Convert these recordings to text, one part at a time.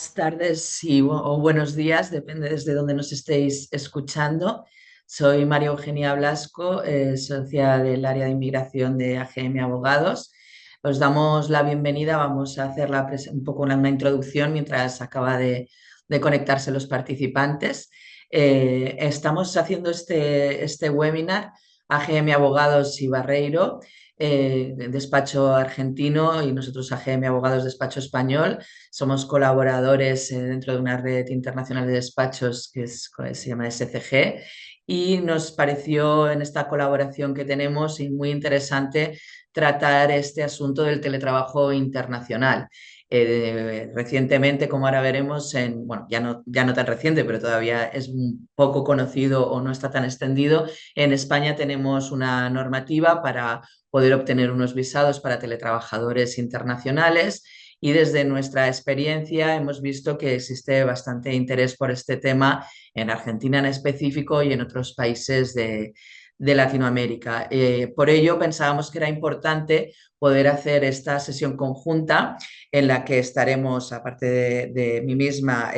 Buenas tardes o buenos días, depende desde donde nos estéis escuchando. Soy María Eugenia Blasco, socia del área de inmigración de AGM Abogados. Os damos la bienvenida, vamos a hacer un poco una introducción mientras acaba de conectarse los participantes. Estamos haciendo este webinar AGM Abogados y Barreiro, despacho argentino, y nosotros AGM Abogados despacho español. Somos colaboradores dentro de una red internacional de despachos se llama SCG, y nos pareció en esta colaboración que tenemos muy interesante tratar este asunto del teletrabajo internacional. Recientemente, como ahora veremos, bueno, ya no tan reciente, pero todavía es un poco conocido o no está tan extendido, en España tenemos una normativa para poder obtener unos visados para teletrabajadores internacionales. Y desde nuestra experiencia hemos visto que existe bastante interés por este tema en Argentina en específico y en otros países de Latinoamérica. Por ello pensábamos que era importante poder hacer esta sesión conjunta en la que estaremos, aparte de mí misma,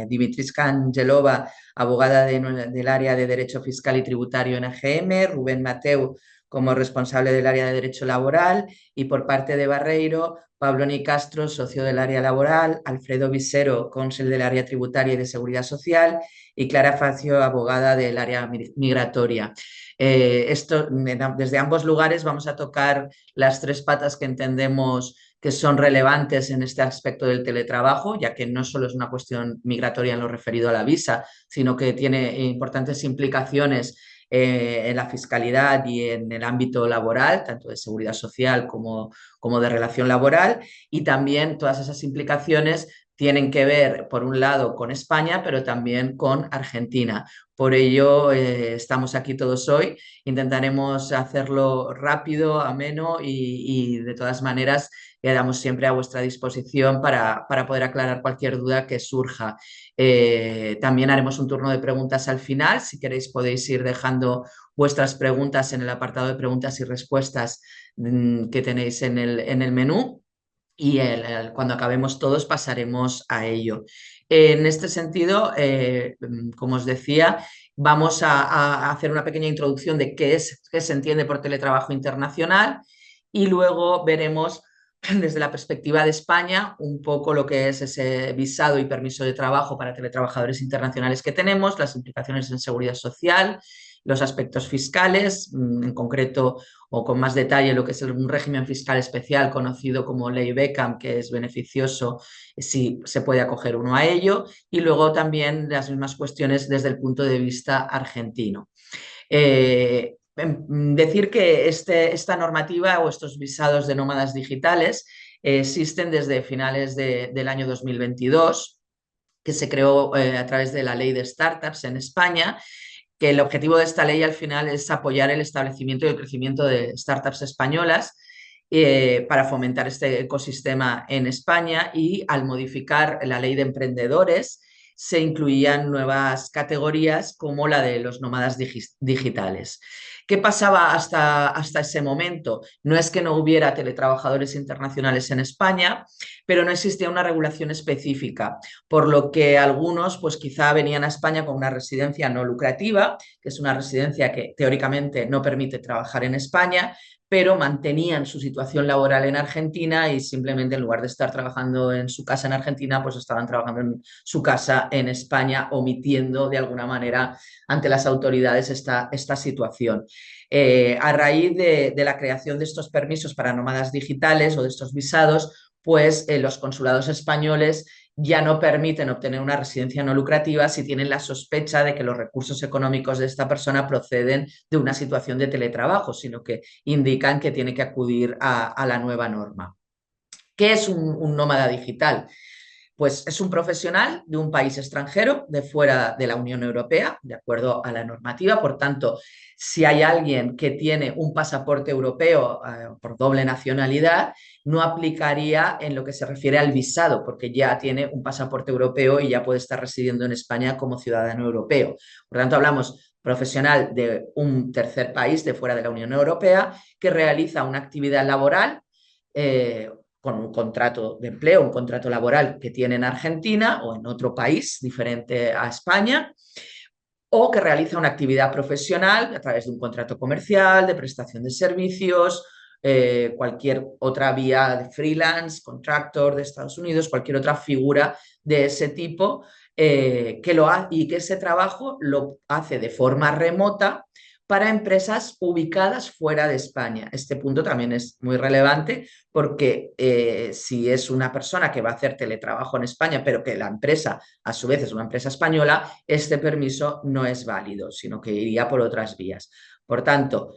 Dimitriska Angelova, abogada del área de Derecho Fiscal y Tributario en AGM, Rubén Mateu como responsable del área de Derecho Laboral, y por parte de Barreiro, Pablo Nicastro, socio del área laboral, Alfredo Visero, cónsul del área tributaria y de seguridad social, y Clara Facio, abogada del área migratoria. Desde ambos lugares vamos a tocar las tres patas que entendemos que son relevantes en este aspecto del teletrabajo, ya que no solo es una cuestión migratoria en lo referido a la visa, sino que tiene importantes implicaciones en la fiscalidad y en el ámbito laboral, tanto de seguridad social como de relación laboral, y también todas esas implicaciones tienen que ver, por un lado, con España, pero también con Argentina. Por ello, estamos aquí todos hoy. Intentaremos hacerlo rápido, ameno y de todas maneras, quedamos siempre a vuestra disposición para poder aclarar cualquier duda que surja. También haremos un turno de preguntas al final. Si queréis, podéis ir dejando vuestras preguntas en el apartado de preguntas y respuestas que tenéis en el menú, y cuando acabemos todos pasaremos a ello. En este sentido, como os decía, vamos a hacer una pequeña introducción de qué se entiende por teletrabajo internacional, y luego veremos desde la perspectiva de España un poco lo que es ese visado y permiso de trabajo para teletrabajadores internacionales que tenemos, las implicaciones en seguridad social, los aspectos fiscales, en concreto o con más detalle lo que es un régimen fiscal especial conocido como Ley Beckham, que es beneficioso si se puede acoger uno a ello, y luego también las mismas cuestiones desde el punto de vista argentino. Decir que esta normativa o estos visados de nómadas digitales existen desde finales del año 2022, que se creó a través de la ley de startups en España, que el objetivo de esta ley al final es apoyar el establecimiento y el crecimiento de startups españolas para fomentar este ecosistema en España, y al modificar la ley de emprendedores se incluían nuevas categorías como la de los nómadas digitales. ¿Qué pasaba hasta ese momento? No es que no hubiera teletrabajadores internacionales en España, pero no existía una regulación específica, por lo que algunos pues quizá venían a España con una residencia no lucrativa, que es una residencia que teóricamente no permite trabajar en España, pero mantenían su situación laboral en Argentina y simplemente en lugar de estar trabajando en su casa en Argentina, pues estaban trabajando en su casa en España, omitiendo de alguna manera ante las autoridades esta situación. A raíz de la creación de estos permisos para nómadas digitales o de estos visados, pues los consulados españoles ya no permiten obtener una residencia no lucrativa si tienen la sospecha de que los recursos económicos de esta persona proceden de una situación de teletrabajo, sino que indican que tiene que acudir a la nueva norma. ¿Qué es un nómada digital? Pues es un profesional de un país extranjero, de fuera de la Unión Europea, de acuerdo a la normativa. Por tanto, si hay alguien que tiene un pasaporte europeo por doble nacionalidad, no aplicaría en lo que se refiere al visado, porque ya tiene un pasaporte europeo y ya puede estar residiendo en España como ciudadano europeo. Por tanto, hablamos profesional de un tercer país de fuera de la Unión Europea que realiza una actividad laboral con un contrato de empleo, un contrato laboral que tiene en Argentina o en otro país diferente a España, o que realiza una actividad profesional a través de un contrato comercial, de prestación de servicios, cualquier otra vía de freelance, contractor de Estados Unidos, cualquier otra figura de ese tipo, y que ese trabajo lo hace de forma remota para empresas ubicadas fuera de España. Este punto también es muy relevante porque si es una persona que va a hacer teletrabajo en España, pero que la empresa a su vez es una empresa española, este permiso no es válido, sino que iría por otras vías. Por tanto,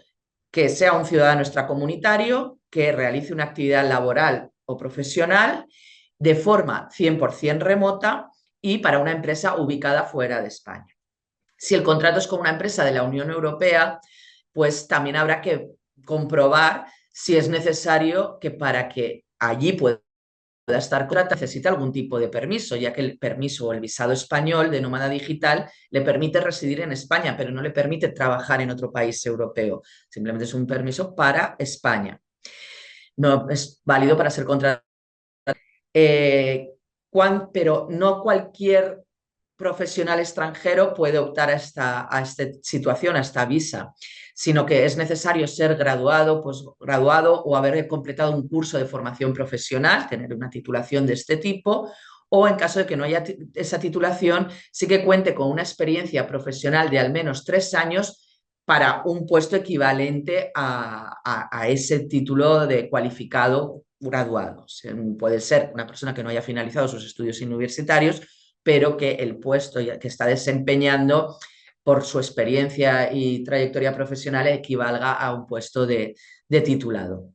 que sea un ciudadano extracomunitario, que realice una actividad laboral o profesional de forma 100% remota y para una empresa ubicada fuera de España. Si el contrato es con una empresa de la Unión Europea, pues también habrá que comprobar si es necesario que para que allí pueda estar contratado necesita algún tipo de permiso, ya que el permiso o el visado español de nómada digital le permite residir en España, pero no le permite trabajar en otro país europeo. Simplemente es un permiso para España. No es válido para ser contratado. Pero no cualquier profesional extranjero puede optar a esta situación, a esta visa, sino que es necesario ser graduado, posgraduado o haber completado un curso de formación profesional, tener una titulación de este tipo, o en caso de que no haya esa titulación, sí que cuente con una experiencia profesional de al menos 3 años para un puesto equivalente a ese título de cualificado graduado. Puede ser una persona que no haya finalizado sus estudios universitarios, pero que el puesto que está desempeñando por su experiencia y trayectoria profesional equivalga a un puesto de titulado.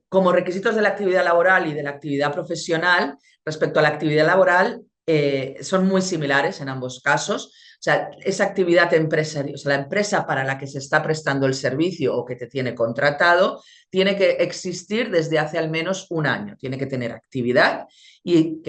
Como requisitos de la actividad laboral y de la actividad profesional, respecto a la actividad laboral, son muy similares en ambos casos. O sea, esa actividad empresarial, o sea, la empresa para la que se está prestando el servicio o que te tiene contratado, tiene que existir desde hace al menos un año. Tiene que tener actividad y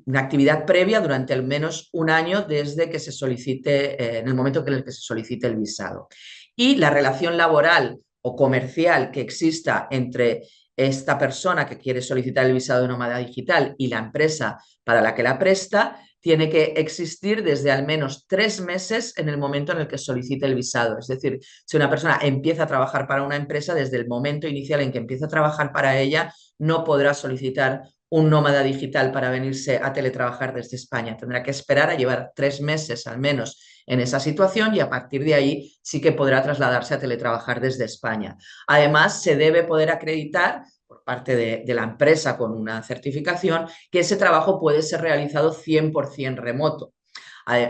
una actividad previa durante al menos un año desde que se solicite, en el momento en el que se solicite el visado. Y la relación laboral o comercial que exista entre esta persona que quiere solicitar el visado de nómada digital y la empresa para la que la presta, tiene que existir desde al menos 3 meses en el momento en el que solicite el visado. Es decir, si una persona empieza a trabajar para una empresa, desde el momento inicial en que empieza a trabajar para ella, no podrá solicitar un nómada digital para venirse a teletrabajar desde España. Tendrá que esperar a llevar 3 meses al menos en esa situación y a partir de ahí sí que podrá trasladarse a teletrabajar desde España. Además, se debe poder acreditar por parte de la empresa con una certificación que ese trabajo puede ser realizado 100% remoto.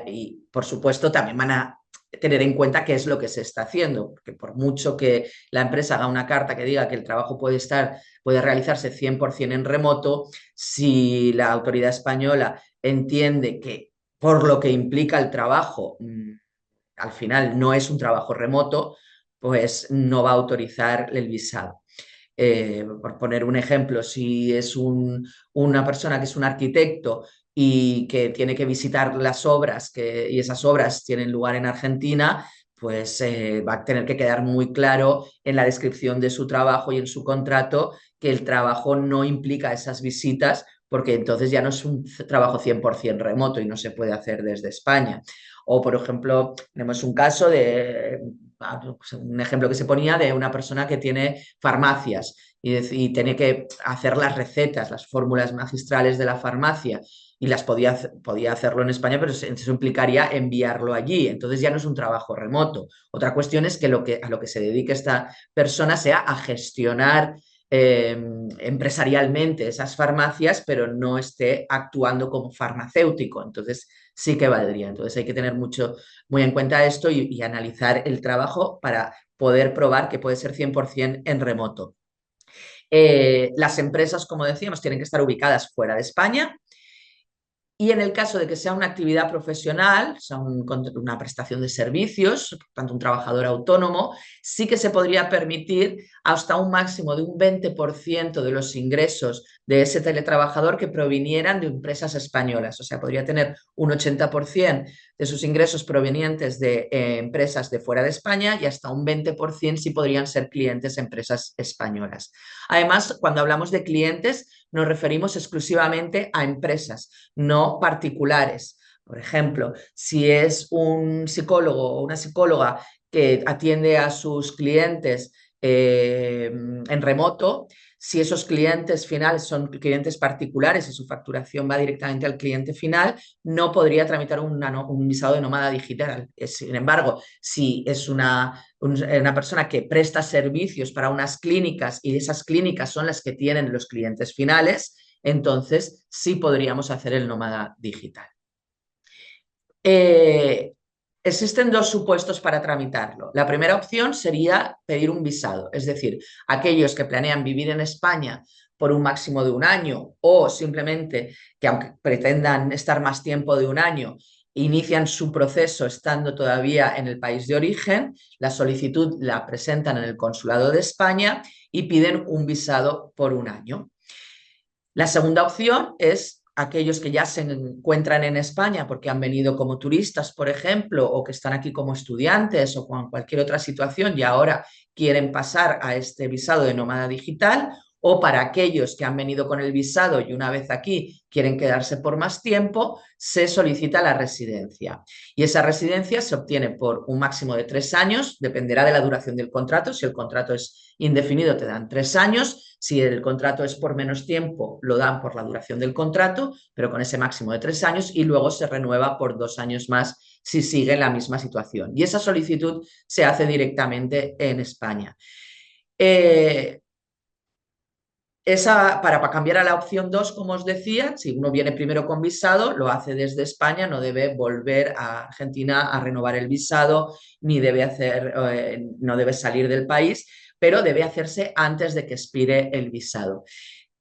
Y, por supuesto, también van a tener en cuenta qué es lo que se está haciendo, porque por mucho que la empresa haga una carta que diga que el trabajo puede realizarse 100% en remoto, si la autoridad española entiende que por lo que implica el trabajo, al final no es un trabajo remoto, pues no va a autorizar el visado. Por poner un ejemplo, si es una persona que es un arquitecto y que tiene que visitar las obras y esas obras tienen lugar en Argentina, pues va a tener que quedar muy claro en la descripción de su trabajo y en su contrato que el trabajo no implica esas visitas, porque entonces ya no es un trabajo 100% remoto y no se puede hacer desde España. O, por ejemplo, tenemos un caso un ejemplo que se ponía de una persona que tiene farmacias y tiene que hacer las recetas, las fórmulas magistrales de la farmacia y las podía hacerlo en España, pero eso implicaría enviarlo allí. Entonces ya no es un trabajo remoto. Otra cuestión es que, a lo que se dedique esta persona sea a gestionar empresarialmente esas farmacias, pero no esté actuando como farmacéutico. Entonces sí que valdría. Entonces hay que tener muy en cuenta esto y analizar el trabajo para poder probar que puede ser 100% en remoto. Las empresas, como decíamos, tienen que estar ubicadas fuera de España Y en el caso de que sea una actividad profesional, o sea, una prestación de servicios, por tanto un trabajador autónomo, sí que se podría permitir hasta un máximo de un 20% de los ingresos de ese teletrabajador que provinieran de empresas españolas. O sea, podría tener un 80% de sus ingresos provenientes de empresas de fuera de España y hasta un 20% sí podrían ser clientes de empresas españolas. Además, cuando hablamos de clientes, nos referimos exclusivamente a empresas, no particulares. Por ejemplo, si es un psicólogo o una psicóloga que atiende a sus clientes en remoto, si esos clientes finales son clientes particulares y su facturación va directamente al cliente final, no podría tramitar un visado de nómada digital. Sin embargo, si es una persona que presta servicios para unas clínicas y esas clínicas son las que tienen los clientes finales, entonces sí podríamos hacer el nómada digital. Existen dos supuestos para tramitarlo. La primera opción sería pedir un visado, es decir, aquellos que planean vivir en España por un máximo de un año o simplemente que aunque pretendan estar más tiempo de un año, inician su proceso estando todavía en el país de origen, la solicitud la presentan en el Consulado de España y piden un visado por un año. La segunda opción es aquellos que ya se encuentran en España porque han venido como turistas, por ejemplo, o que están aquí como estudiantes o con cualquier otra situación y ahora quieren pasar a este visado de nómada digital, o para aquellos que han venido con el visado y una vez aquí quieren quedarse por más tiempo, se solicita la residencia. Y esa residencia se obtiene por un máximo de 3 años, dependerá de la duración del contrato. Si el contrato es indefinido, te dan 3 años. Si el contrato es por menos tiempo, lo dan por la duración del contrato, pero con ese máximo de 3 años y luego se renueva por 2 años más si sigue en la misma situación. Y esa solicitud se hace directamente en España. Para cambiar a la opción 2, como os decía, si uno viene primero con visado, lo hace desde España, no debe volver a Argentina a renovar el visado, ni no debe salir del país, pero debe hacerse antes de que expire el visado.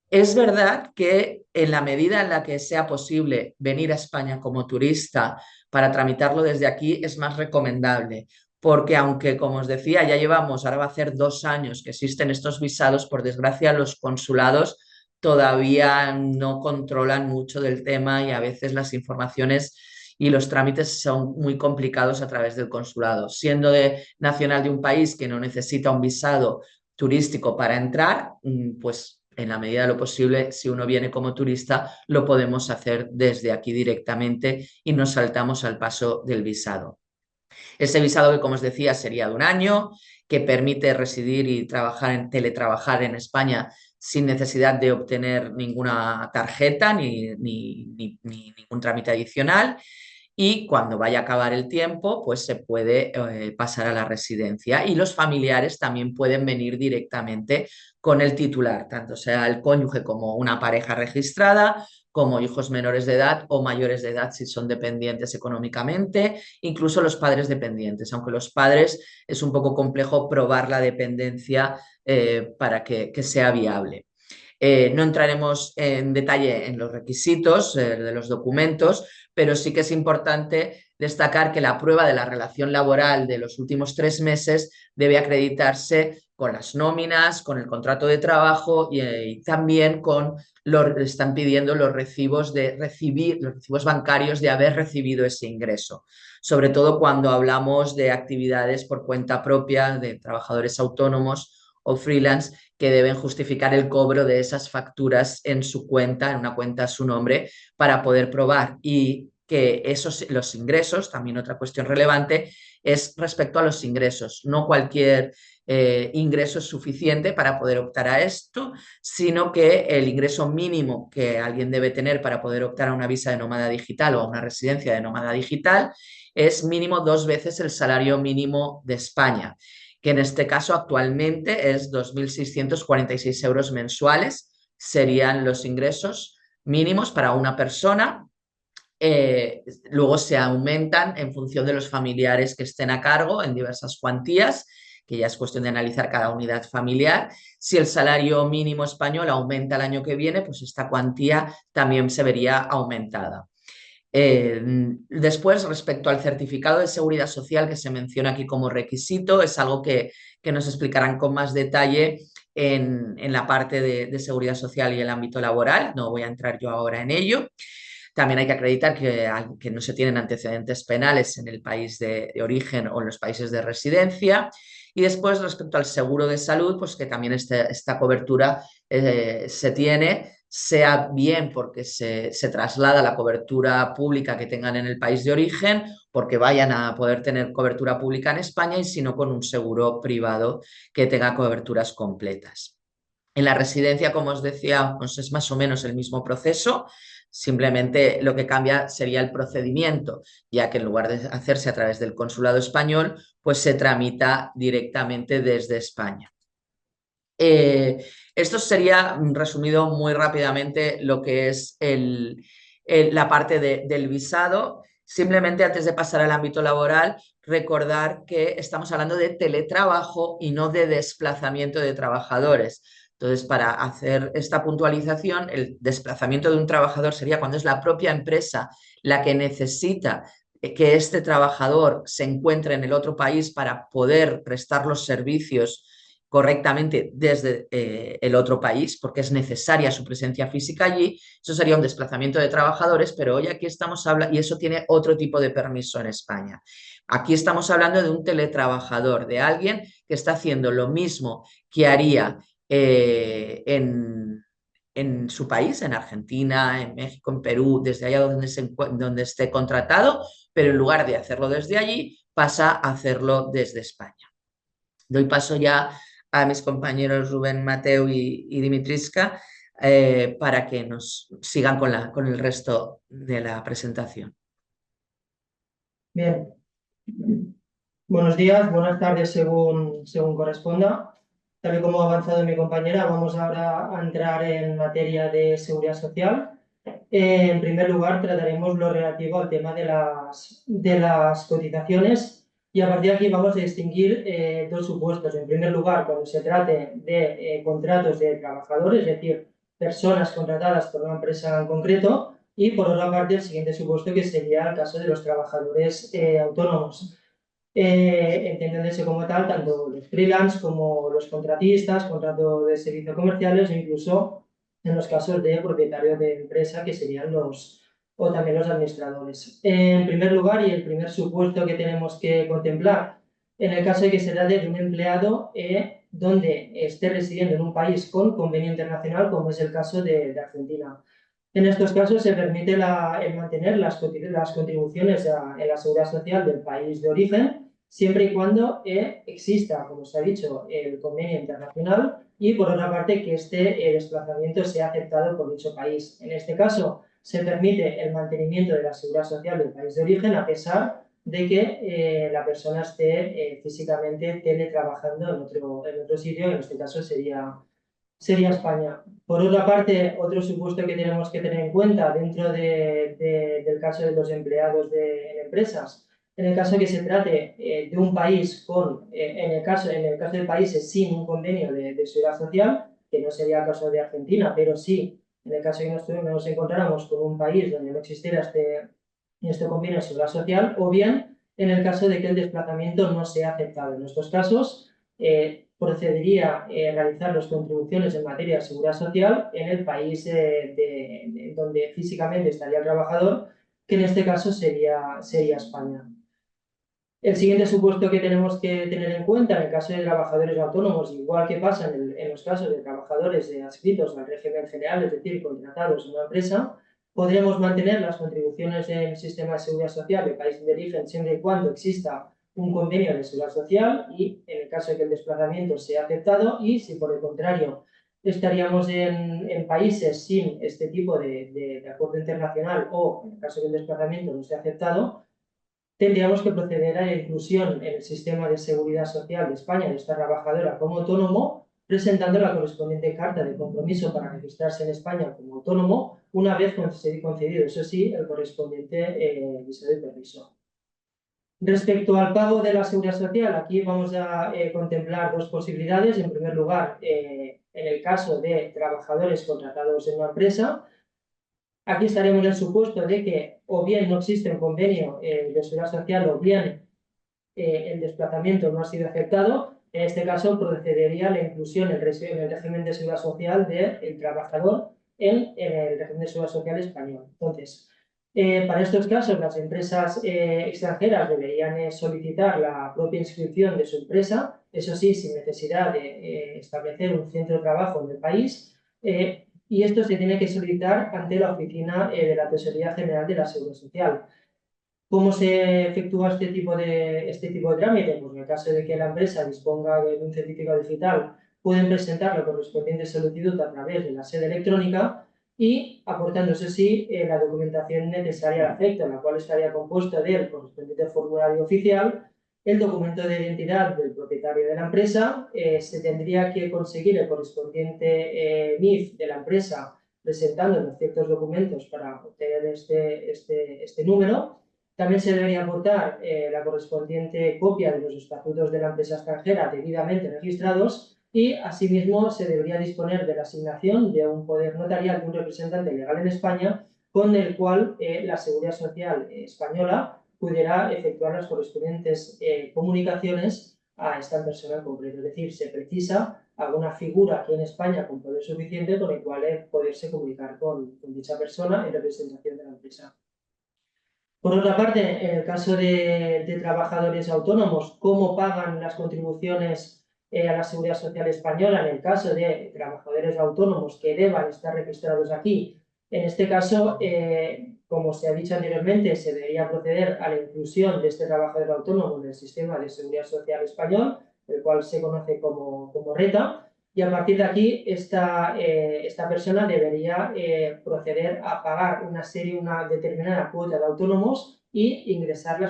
Es verdad que en la medida en la que sea posible venir a España como turista para tramitarlo desde aquí, es más recomendable, porque aunque, como os decía, ya llevamos, ahora va a hacer 2 años que existen estos visados, por desgracia los consulados todavía no controlan mucho del tema y a veces las informaciones y los trámites son muy complicados a través del consulado. Siendo nacional de un país que no necesita un visado turístico para entrar, pues en la medida de lo posible, si uno viene como turista, lo podemos hacer desde aquí directamente y nos saltamos al paso del visado. Ese visado que, como os decía, sería de un año, que permite residir y teletrabajar en España sin necesidad de obtener ninguna tarjeta ni ningún trámite adicional. Y cuando vaya a acabar el tiempo, pues se puede pasar a la residencia. Y los familiares también pueden venir directamente con el titular, tanto sea el cónyuge como una pareja registrada, como hijos menores de edad o mayores de edad si son dependientes económicamente, incluso los padres dependientes, aunque los padres es un poco complejo probar la dependencia para que sea viable. No entraremos en detalle en los requisitos de los documentos, pero sí que es importante destacar que la prueba de la relación laboral de los últimos 3 meses debe acreditarse con las nóminas, con el contrato de trabajo y también están pidiendo los recibos los recibos bancarios de haber recibido ese ingreso. Sobre todo cuando hablamos de actividades por cuenta propia de trabajadores autónomos o freelance que deben justificar el cobro de esas facturas en su cuenta, en una cuenta a su nombre, para poder probar. Y que los ingresos, también otra cuestión relevante, es respecto a los ingresos. No cualquier ingreso es suficiente para poder optar a esto, sino que el ingreso mínimo que alguien debe tener para poder optar a una visa de nómada digital o a una residencia de nómada digital es mínimo 2 veces el salario mínimo de España, que en este caso actualmente es 2.646 euros mensuales, serían los ingresos mínimos para una persona. Luego se aumentan en función de los familiares que estén a cargo en diversas cuantías, que ya es cuestión de analizar cada unidad familiar. Si el salario mínimo español aumenta el año que viene, pues esta cuantía también se vería aumentada. Después, respecto al certificado de seguridad social que se menciona aquí como requisito, es algo que nos explicarán con más detalle en la parte de seguridad social y el ámbito laboral. No voy a entrar yo ahora en ello. También hay que acreditar que no se tienen antecedentes penales en el país de origen o en los países de residencia. Y después, respecto al seguro de salud, pues que también esta cobertura se tiene, sea bien porque se traslada la cobertura pública que tengan en el país de origen, porque vayan a poder tener cobertura pública en España, y sino con un seguro privado que tenga coberturas completas. En la residencia, como os decía, pues es más o menos el mismo proceso, simplemente lo que cambia sería el procedimiento, ya que en lugar de hacerse a través del consulado español, pues se tramita directamente desde España. Esto sería, resumido muy rápidamente, lo que es la parte del visado. Simplemente, antes de pasar al ámbito laboral, recordar que estamos hablando de teletrabajo y no de desplazamiento de trabajadores. Entonces, para hacer esta puntualización, el desplazamiento de un trabajador sería cuando es la propia empresa la que necesita que este trabajador se encuentre en el otro país para poder prestar los servicios correctamente desde el otro país, porque es necesaria su presencia física allí. Eso sería un desplazamiento de trabajadores, pero hoy aquí estamos hablando, y eso tiene otro tipo de permiso en España. Aquí estamos hablando de un teletrabajador, de alguien que está haciendo lo mismo que haría en su país, en Argentina, en México, en Perú, desde allá donde esté contratado, pero en lugar de hacerlo desde allí, pasa a hacerlo desde España. Doy paso ya a mis compañeros Rubén, Mateu y Dimitrisca para que nos sigan con el resto de la presentación. Bien, buenos días, buenas tardes según corresponda. Tal y como ha avanzado mi compañera, vamos ahora a entrar en materia de seguridad social. En primer lugar, trataremos lo relativo al tema de las cotizaciones, y a partir de aquí vamos a distinguir dos supuestos. En primer lugar, cuando se trate de contratos de trabajadores, es decir, personas contratadas por una empresa en concreto, y por otra parte el siguiente supuesto, que sería el caso de los trabajadores autónomos. Entendiéndose como tal tanto los freelance como los contratistas, contratos de servicios comerciales, o incluso en los casos de propietarios de empresa, que serían o también los administradores. En primer lugar, y el primer supuesto que tenemos que contemplar, en el caso de que se trate de un empleado donde esté residiendo en un país con convenio internacional, como es el caso de Argentina. En estos casos se permite el mantener las contribuciones en la seguridad social del país de origen, siempre y cuando exista, como se ha dicho, el convenio internacional, y por otra parte que este desplazamiento sea aceptado por dicho país. En este caso se permite el mantenimiento de la seguridad social del país de origen, a pesar de que la persona esté físicamente teletrabajando en otro sitio, en este caso sería España. Por otra parte, otro supuesto que tenemos que tener en cuenta dentro del caso de los empleados en empresas, en el caso que se trate de un país en el caso de países sin un convenio de seguridad social, que no sería el caso de Argentina, pero sí en el caso que nos encontráramos con un país donde no existiera este convenio de seguridad social, o bien en el caso de que el desplazamiento no sea aceptado. En estos casos, procedería a realizar las contribuciones en materia de seguridad social en el país donde físicamente estaría el trabajador, que en este caso sería España. El siguiente supuesto que tenemos que tener en cuenta en el caso de trabajadores autónomos, igual que pasa en los casos de trabajadores adscritos al régimen general, es decir, contratados en una empresa, podremos mantener las contribuciones del sistema de seguridad social del país de origen siempre y cuando exista un convenio de seguridad social, y en el caso de que el desplazamiento sea aceptado. Y si por el contrario estaríamos en países sin este tipo de acuerdo internacional, o en el caso de que el desplazamiento no sea aceptado, tendríamos que proceder a la inclusión en el sistema de seguridad social de España de esta trabajadora como autónomo, presentando la correspondiente carta de compromiso para registrarse en España como autónomo, una vez concedido, eso sí, el correspondiente visado y permiso. Respecto al pago de la seguridad social, aquí vamos a contemplar dos posibilidades. En primer lugar, en el caso de trabajadores contratados en una empresa, Aquí estaremos en el supuesto de que o bien no existe un convenio de seguridad social o bien el desplazamiento no ha sido aceptado. En este caso procedería la inclusión en el régimen de seguridad social del trabajador en el régimen de seguridad social español. Entonces, para estos casos, las empresas extranjeras deberían solicitar la propia inscripción de su empresa, eso sí, sin necesidad de establecer un centro de trabajo en el país, y esto se tiene que solicitar ante la oficina de la Tesorería General de la Seguridad Social. ¿Cómo se efectúa este tipo de trámite? Pues en el caso de que la empresa disponga de un certificado digital, pueden presentar la correspondiente solicitud a través de la sede electrónica y aportando, eso sí, la documentación necesaria al efecto, la cual estaría compuesta del correspondiente formulario oficial, el documento de identidad del propietario de la empresa, se tendría que conseguir el correspondiente NIF de la empresa presentando los ciertos documentos para obtener este número. También se debería aportar la correspondiente copia de los estatutos de la empresa extranjera debidamente registrados y, asimismo, se debería disponer de la asignación de un poder notarial de un representante legal en España con el cual la Seguridad Social española pudiera efectuar las correspondientes comunicaciones a esta persona en concreto. Es decir, se precisa alguna figura aquí en España con poder suficiente con el cual poderse comunicar con dicha persona en representación de la empresa. Por otra parte, en el caso de trabajadores autónomos, ¿cómo pagan las contribuciones a la Seguridad Social española en el caso de trabajadores autónomos que deban estar registrados aquí? En este caso, como se ha dicho anteriormente, se debería proceder a la inclusión de este trabajador autónomo en el sistema de Seguridad Social español, el cual se conoce como RETA, y a partir de aquí esta persona debería proceder a pagar una determinada cuota de autónomos y ingresar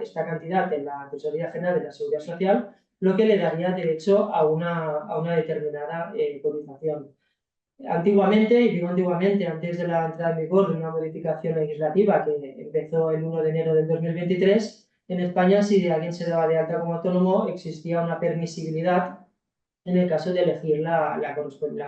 esta cantidad en la Tesorería General de la Seguridad Social, lo que le daría derecho a una determinada cotización. Antiguamente, y digo antiguamente, antes de la entrada en vigor de una modificación legislativa que empezó el 1 de enero del 2023, en España, si alguien se daba de alta como autónomo, existía una permisibilidad en el caso de elegir la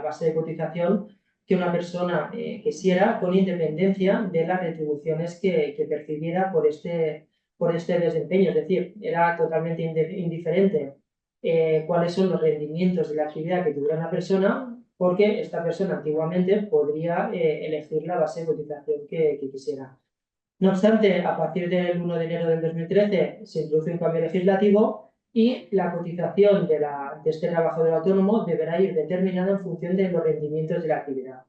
base de cotización que una persona quisiera, con independencia de las retribuciones que percibiera por este desempeño. Es decir, era totalmente indiferente cuáles son los rendimientos de la actividad que tuviera una persona, porque esta persona antiguamente podría elegir la base de cotización que quisiera. No obstante, a partir del 1 de enero del 2013 se introduce un cambio legislativo y la cotización de este trabajador autónomo deberá ir determinada en función de los rendimientos de la actividad.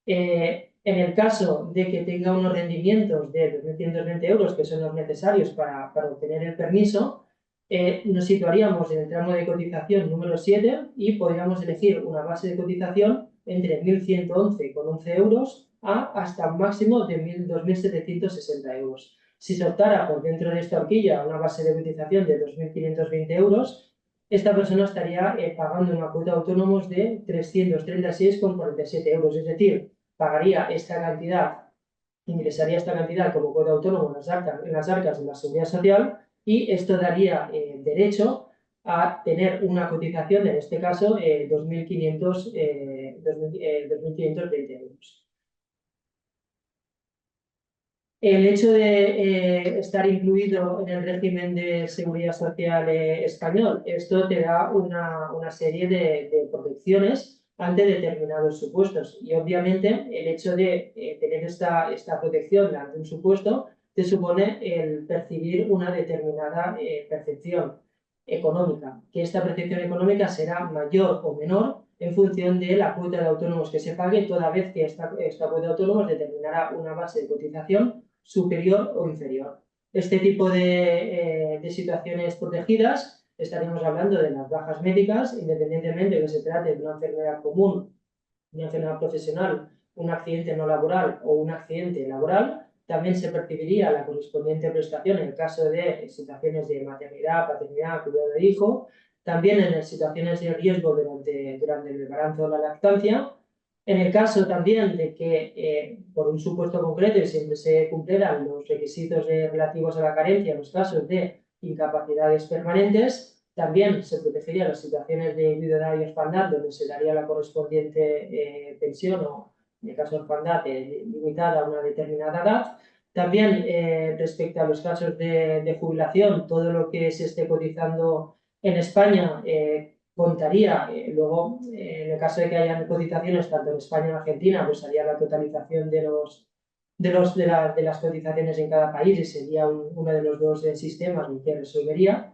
En el caso de que tenga unos rendimientos de 2.120 euros, que son los necesarios para obtener el permiso, nos situaríamos en el tramo de cotización número 7 y podríamos elegir una base de cotización entre 1.111,11 euros hasta un máximo de 2.760 euros. Si se optara por dentro de esta horquilla una base de cotización de 2.520 euros, esta persona estaría pagando una cuota de autónomos de 336,47 euros, es decir, pagaría esta cantidad, ingresaría esta cantidad como cuota de autónomo en las arcas de la Seguridad Social y esto daría derecho a tener una cotización, en este caso, 2.520 euros. El hecho de estar incluido en el régimen de seguridad social español, esto te da una serie de protecciones ante determinados supuestos. Y obviamente el hecho de tener esta protección ante un supuesto te supone el percibir una determinada percepción económica, que esta percepción económica será mayor o menor en función de la cuota de autónomos que se pague, toda vez que esta cuota de autónomos determinará una base de cotización superior o inferior. Este tipo de situaciones protegidas, estaríamos hablando de las bajas médicas, independientemente de que se trate de una enfermedad común, una enfermedad profesional, un accidente no laboral o un accidente laboral. También se percibiría la correspondiente prestación en el caso de situaciones de maternidad, paternidad, cuidado de hijo. También en situaciones de riesgo durante el embarazo o la lactancia. En el caso también de que, por un supuesto concreto, y siempre se cumplieran los requisitos relativos a la carencia en los casos de incapacidades permanentes, también se protegerían las situaciones de viudedad y orfandad, donde se daría la correspondiente pensión en el caso de orfandad, limitada a una determinada edad. También respecto a los casos de jubilación, todo lo que se esté cotizando en España contaría, luego en el caso de que hayan cotizaciones tanto en España como en Argentina, pues haría la totalización de las cotizaciones en cada país y sería uno de los dos sistemas que resolvería.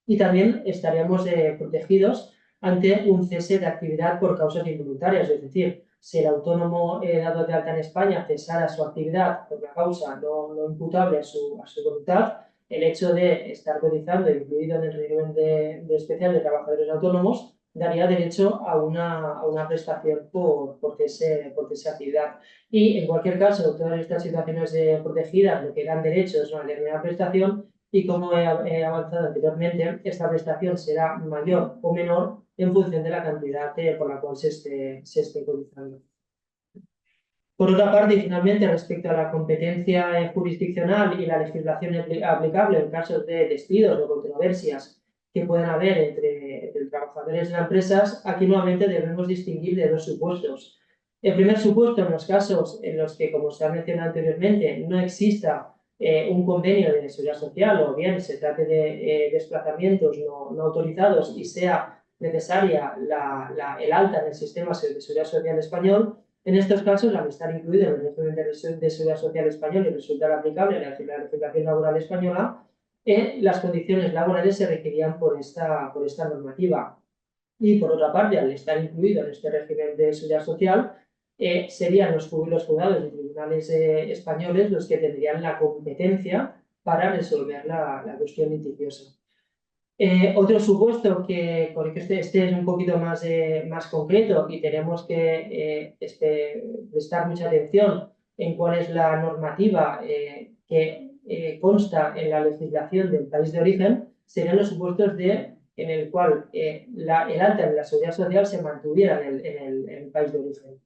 Y también estaríamos protegidos ante un cese de actividad por causas involuntarias, es decir, si el autónomo dado de alta en España cesara su actividad por una causa no imputable a su voluntad, el hecho de estar cotizando incluido en el régimen de especial de trabajadores autónomos daría derecho a una prestación por cese de actividad. Y en cualquier caso, todas estas situaciones protegidas lo que dan derecho es una determinada prestación y como he avanzado anteriormente, esta prestación será mayor o menor en función de la cantidad por la cual se esté cotizando. Por otra parte, y finalmente, respecto a la competencia jurisdiccional y la legislación aplicable en casos de despidos o controversias que puedan haber entre trabajadores de las empresas, aquí nuevamente debemos distinguir de dos supuestos. El primer supuesto, en los casos en los que, como se ha mencionado anteriormente, no exista un convenio de seguridad social o bien se trate de desplazamientos no autorizados y sea necesaria el alta en el sistema de seguridad social español. En estos casos, al estar incluido en el régimen de seguridad social español y resultar aplicable a la legislación laboral española, las condiciones laborales se requerían por esta normativa. Y por otra parte, al estar incluido en este régimen de seguridad social, serían los juzgados y tribunales españoles los que tendrían la competencia para resolver la cuestión litigiosa. Otro supuesto porque este es un poquito más concreto y tenemos que prestar mucha atención en cuál es la normativa que consta en la legislación del país de origen, serían los supuestos en el cual el alta en la seguridad social se mantuviera en el país de origen.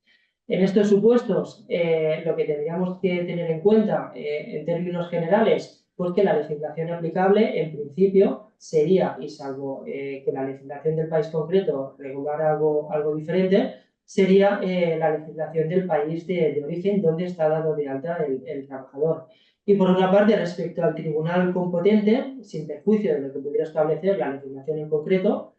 En estos supuestos, lo que tendríamos que tener en cuenta en términos generales, pues que la legislación aplicable en principio sería, y salvo que la legislación del país concreto regulara algo diferente, sería la legislación del país de origen donde está dado de alta el trabajador. Y por otra parte, respecto al tribunal competente, sin perjuicio de lo que pudiera establecer la legislación en concreto,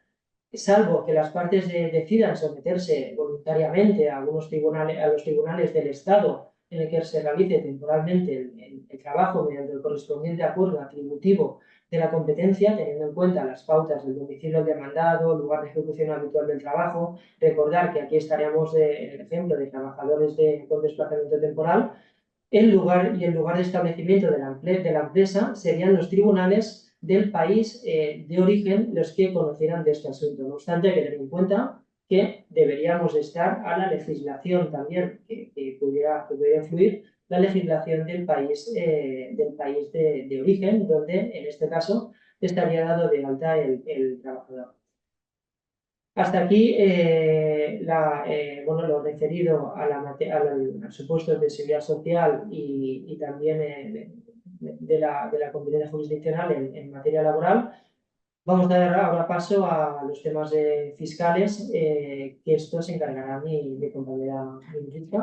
salvo que las partes decidan someterse voluntariamente a los tribunales del Estado en el que se realice temporalmente el trabajo mediante el correspondiente acuerdo atributivo de la competencia, teniendo en cuenta las pautas del domicilio demandado, lugar de ejecución habitual del trabajo. Recordar que aquí estaríamos en el ejemplo de trabajadores con desplazamiento temporal. El lugar de establecimiento de la empresa serían los tribunales del país de origen los que conocieran de este asunto. No obstante, hay que tener en cuenta que deberíamos estar a la legislación también que pudiera influir, la legislación del país de origen, donde en este caso estaría dado de alta el trabajador. Hasta aquí lo referido a los supuestos de seguridad social y también de la competencia jurisdiccional en materia laboral. Vamos a dar ahora paso a los temas fiscales, que esto se encargará mi compañera Enrique.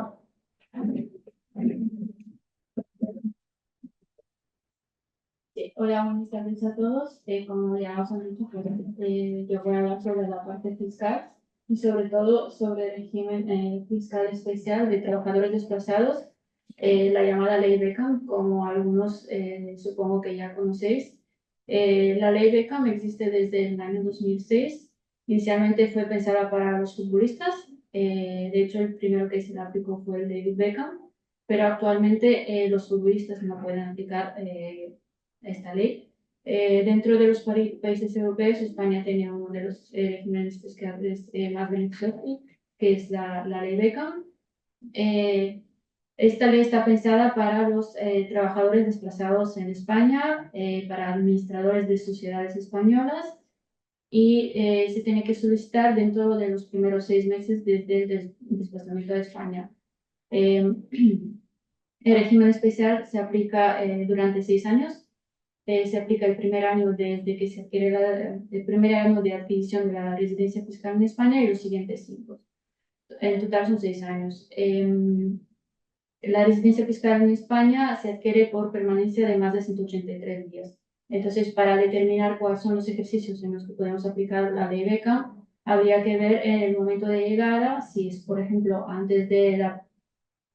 Hola, buenas tardes a todos. Como ya os han dicho, yo voy a hablar sobre la parte fiscal y sobre todo sobre el régimen fiscal especial de trabajadores desplazados, la llamada Ley Beckham, como algunos supongo que ya conocéis. La Ley Beckham existe desde el año 2006. Inicialmente fue pensada para los futbolistas. De hecho, el primero que se la aplicó fue el David Beckham, pero actualmente los futbolistas no pueden aplicar esta ley. Dentro de los países europeos, España tiene uno de los regímenes fiscales más beneficiosos, que es la ley Beckham. Esta ley está pensada para los trabajadores desplazados en España, para administradores de sociedades españolas, y se tiene que solicitar dentro de los primeros 6 meses desde el desplazamiento de España. El régimen especial se aplica durante 6 años. Se aplica el primer año desde que se adquiere el primer año de adquisición de la residencia fiscal en España y los siguientes 5. En total son 6 años. La residencia fiscal en España se adquiere por permanencia de más de 183 días. Entonces, para determinar cuáles son los ejercicios en los que podemos aplicar la ley Beckham, habría que ver en el momento de llegada, si es, por ejemplo, antes de la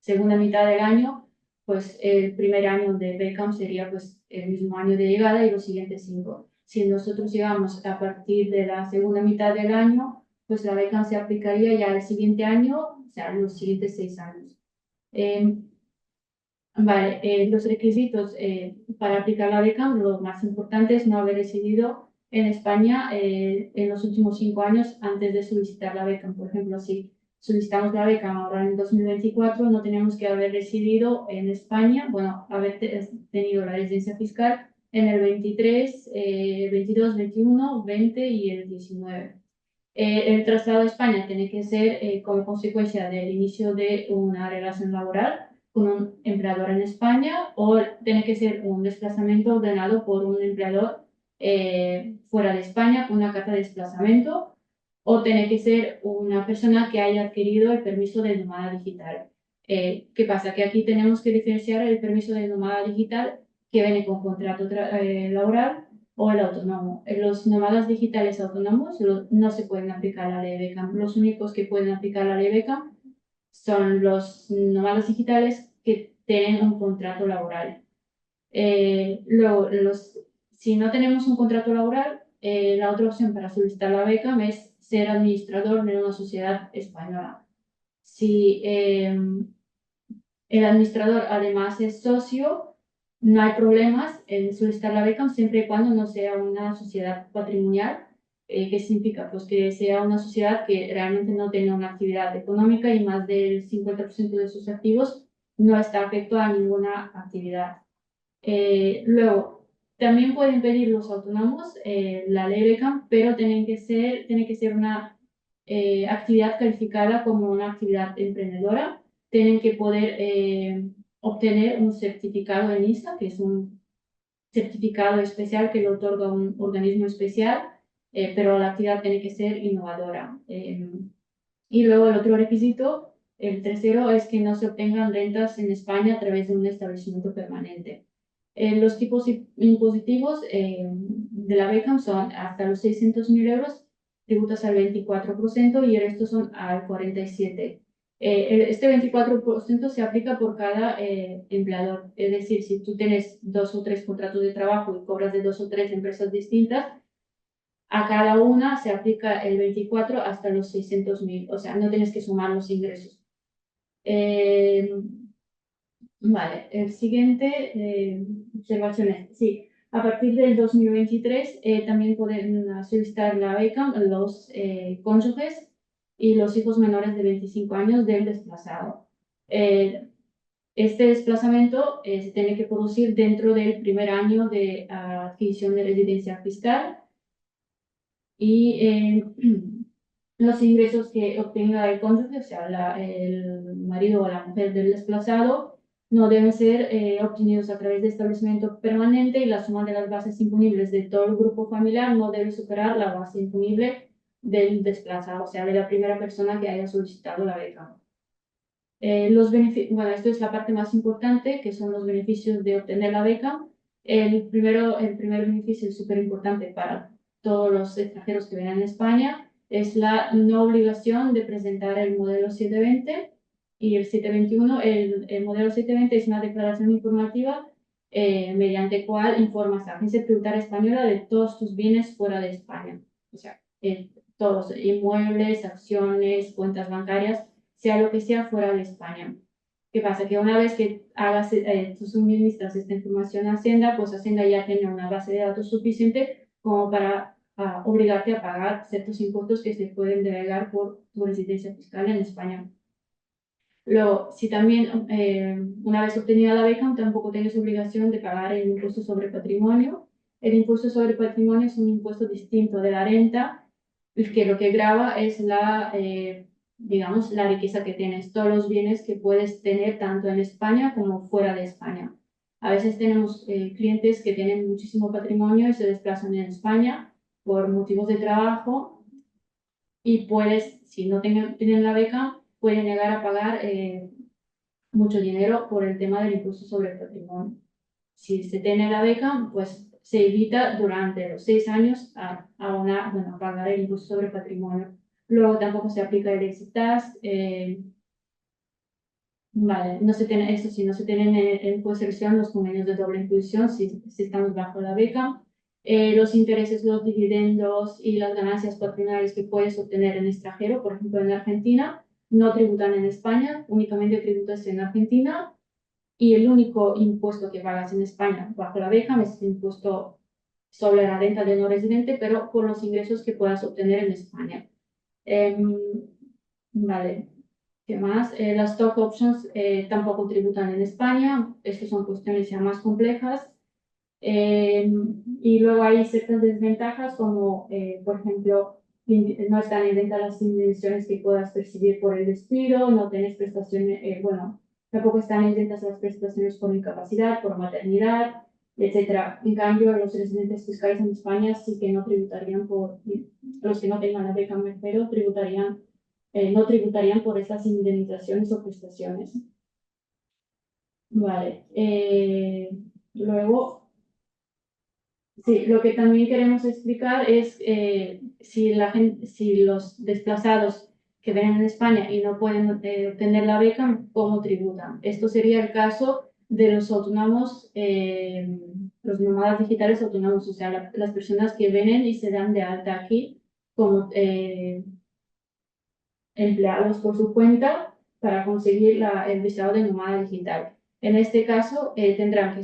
segunda mitad del año, pues el primer año de Beckham sería pues el mismo año de llegada y los siguientes 5. Si nosotros llegamos a partir de la segunda mitad del año, pues la Beckham se aplicaría ya el siguiente año, o sea, los siguientes 6 años. Los requisitos para aplicar la Beckham, lo más importante es no haber residido en España en los últimos 5 años antes de solicitar la Beckham. Por ejemplo, si solicitamos la Beckham ahora en 2024, no tenemos que haber residido en España, bueno, haber tenido la residencia fiscal en el 23, 22, 21, 20 y el 19. El traslado a España tiene que ser como consecuencia del inicio de una relación laboral con un empleador en España, o tiene que ser un desplazamiento ordenado por un empleador fuera de España con una carta de desplazamiento, o tiene que ser una persona que haya adquirido el permiso de nómada digital. ¿Qué pasa? Que aquí tenemos que diferenciar el permiso de nómada digital que viene con contrato laboral o el autónomo. Los nómadas digitales autónomos no se pueden aplicar la ley Beckham. Los únicos que pueden aplicar la ley Beckham son los nómadas digitales que tienen un contrato laboral. Luego, si no tenemos un contrato laboral, la otra opción para solicitar la Beckham es ser administrador de una sociedad española. Si el administrador además es socio, no hay problemas en solicitar la Beckham siempre y cuando no sea una sociedad patrimonial. ¿Qué significa? Pues que sea una sociedad que realmente no tenga una actividad económica y más del 50% de sus activos no está afecto a ninguna actividad. Luego, también pueden pedir los autónomos la ley Beckham, pero tiene que ser una actividad calificada como una actividad emprendedora. Tienen que poder obtener un certificado en ISA, que es un certificado especial que lo otorga un organismo especial, pero la actividad tiene que ser innovadora. Y luego el otro requisito, el tercero, es que no se obtengan rentas en España a través de un establecimiento permanente. Los tipos impositivos de la Beckham son hasta los 600.000 euros, tributas al 24% y el resto son al 47%. Este 24% se aplica por cada empleador. Es decir, si tú tienes 2 o 3 contratos de trabajo y cobras de 2 o 3 empresas distintas, a cada una se aplica el 24 hasta los 600.000. O sea, no tienes que sumar los ingresos. Vale, el siguiente, observaciones. Sí, a partir del 2023 también pueden solicitar la Beckham los cónyuges y los hijos menores de 25 años del desplazado. Este desplazamiento se tiene que producir dentro del primer año de adquisición de residencia fiscal y los ingresos que obtenga el cónyuge, o sea, el marido o la mujer del desplazado, no deben ser obtenidos a través de establecimiento permanente y la suma de las bases imponibles de todo el grupo familiar no debe superar la base imponible del desplazado, o sea, de la primera persona que haya solicitado la beca. Bueno, esto es la parte más importante, que son los beneficios de obtener la beca. El primer beneficio es súper importante para todos los extranjeros que vengan a España, es la no obligación de presentar el modelo 720 y el 721. El modelo 720 es una declaración informativa mediante cual informas a la Agencia Tributaria Española de todos tus bienes fuera de España. O sea, todos, inmuebles, acciones, cuentas bancarias, sea lo que sea fuera de España. ¿Qué pasa? Que una vez que tú suministras esta información a Hacienda, pues Hacienda ya tiene una base de datos suficiente como para obligarte a pagar ciertos impuestos que se pueden delegar por tu residencia fiscal en España. Luego, si también una vez obtenida la beca, tampoco tienes obligación de pagar el impuesto sobre patrimonio. El impuesto sobre patrimonio es un impuesto distinto de la renta, que lo que grava es digamos, la riqueza que tienes, todos los bienes que puedes tener tanto en España como fuera de España. A veces tenemos clientes que tienen muchísimo patrimonio y se desplazan en España por motivos de trabajo y si no tienen la beca, puede llegar a pagar mucho dinero por el tema del impuesto sobre el patrimonio. Si se tiene la beca, pues se evita durante los 6 años a pagar el impuesto sobre el patrimonio. Luego tampoco se aplica el exit tax. Vale, no se tiene eso, si no se tienen en consideración los convenios de doble imposición, si estamos bajo la beca. Los intereses, los dividendos y las ganancias patrimoniales que puedes obtener en extranjero, por ejemplo en Argentina, no tributan en España, únicamente tributas en Argentina, y el único impuesto que pagas en España bajo la beca es el impuesto sobre la renta de no residente, pero por los ingresos que puedas obtener en España. Vale. ¿Qué más? Las stock options tampoco tributan en España. Estas son cuestiones ya más complejas. Y luego hay ciertas desventajas como, por ejemplo, no están en venta las indemnizaciones que puedas percibir por el despido, no tienes prestaciones, tampoco están en venta las prestaciones por incapacidad, por maternidad, etcétera. En cambio, los residentes fiscales en España sí que no tributarían los que no tengan la beca Mercero no tributarían por esas indemnizaciones o prestaciones. Vale. Luego, sí, lo que también queremos explicar es si los desplazados que vienen en España y no pueden obtener la beca, ¿cómo tributan? Esto sería el caso de los autónomos, los nómadas digitales autónomos, o sea, las personas que vienen y se dan de alta aquí como empleados por su cuenta para conseguir el visado de nómada digital. En este caso, tendrán que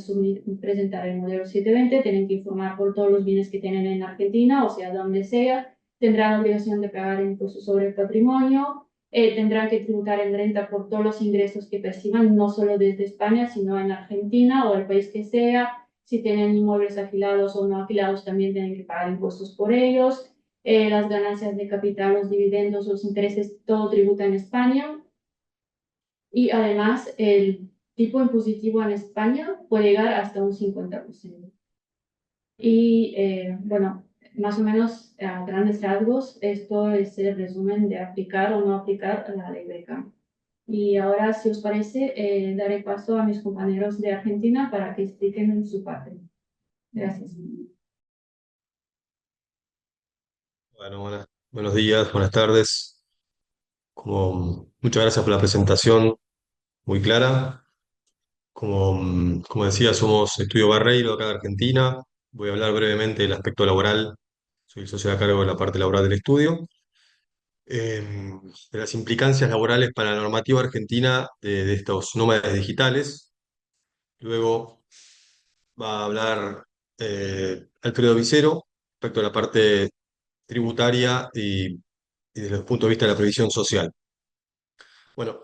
presentar el modelo 720, tienen que informar por todos los bienes que tienen en Argentina, o sea, donde sea, tendrán la obligación de pagar impuestos sobre el patrimonio, tendrán que tributar en renta por todos los ingresos que perciban, no solo desde España, sino en Argentina o el país que sea. Si tienen inmuebles alquilados o no alquilados, también tienen que pagar impuestos por ellos. Las ganancias de capital, los dividendos, los intereses, todo tributa en España. Y además, el tipo impositivo en España puede llegar hasta un 50%. Y bueno, más o menos a grandes rasgos, esto es el resumen de aplicar o no aplicar la ley beca. Y ahora, si os parece, daré paso a mis compañeros de Argentina para que expliquen su parte. Gracias. Bueno, buenos días, buenas tardes. Muchas gracias por la presentación, muy clara. Como decía, somos Estudio Barreiro acá de Argentina. Voy a hablar brevemente del aspecto laboral. Soy el socio a cargo de la parte laboral del estudio. De las implicancias laborales para la normativa argentina de estos nómadas digitales. Luego va a hablar Alfredo Vicero respecto a la parte tributaria y desde el punto de vista de la previsión social. Bueno,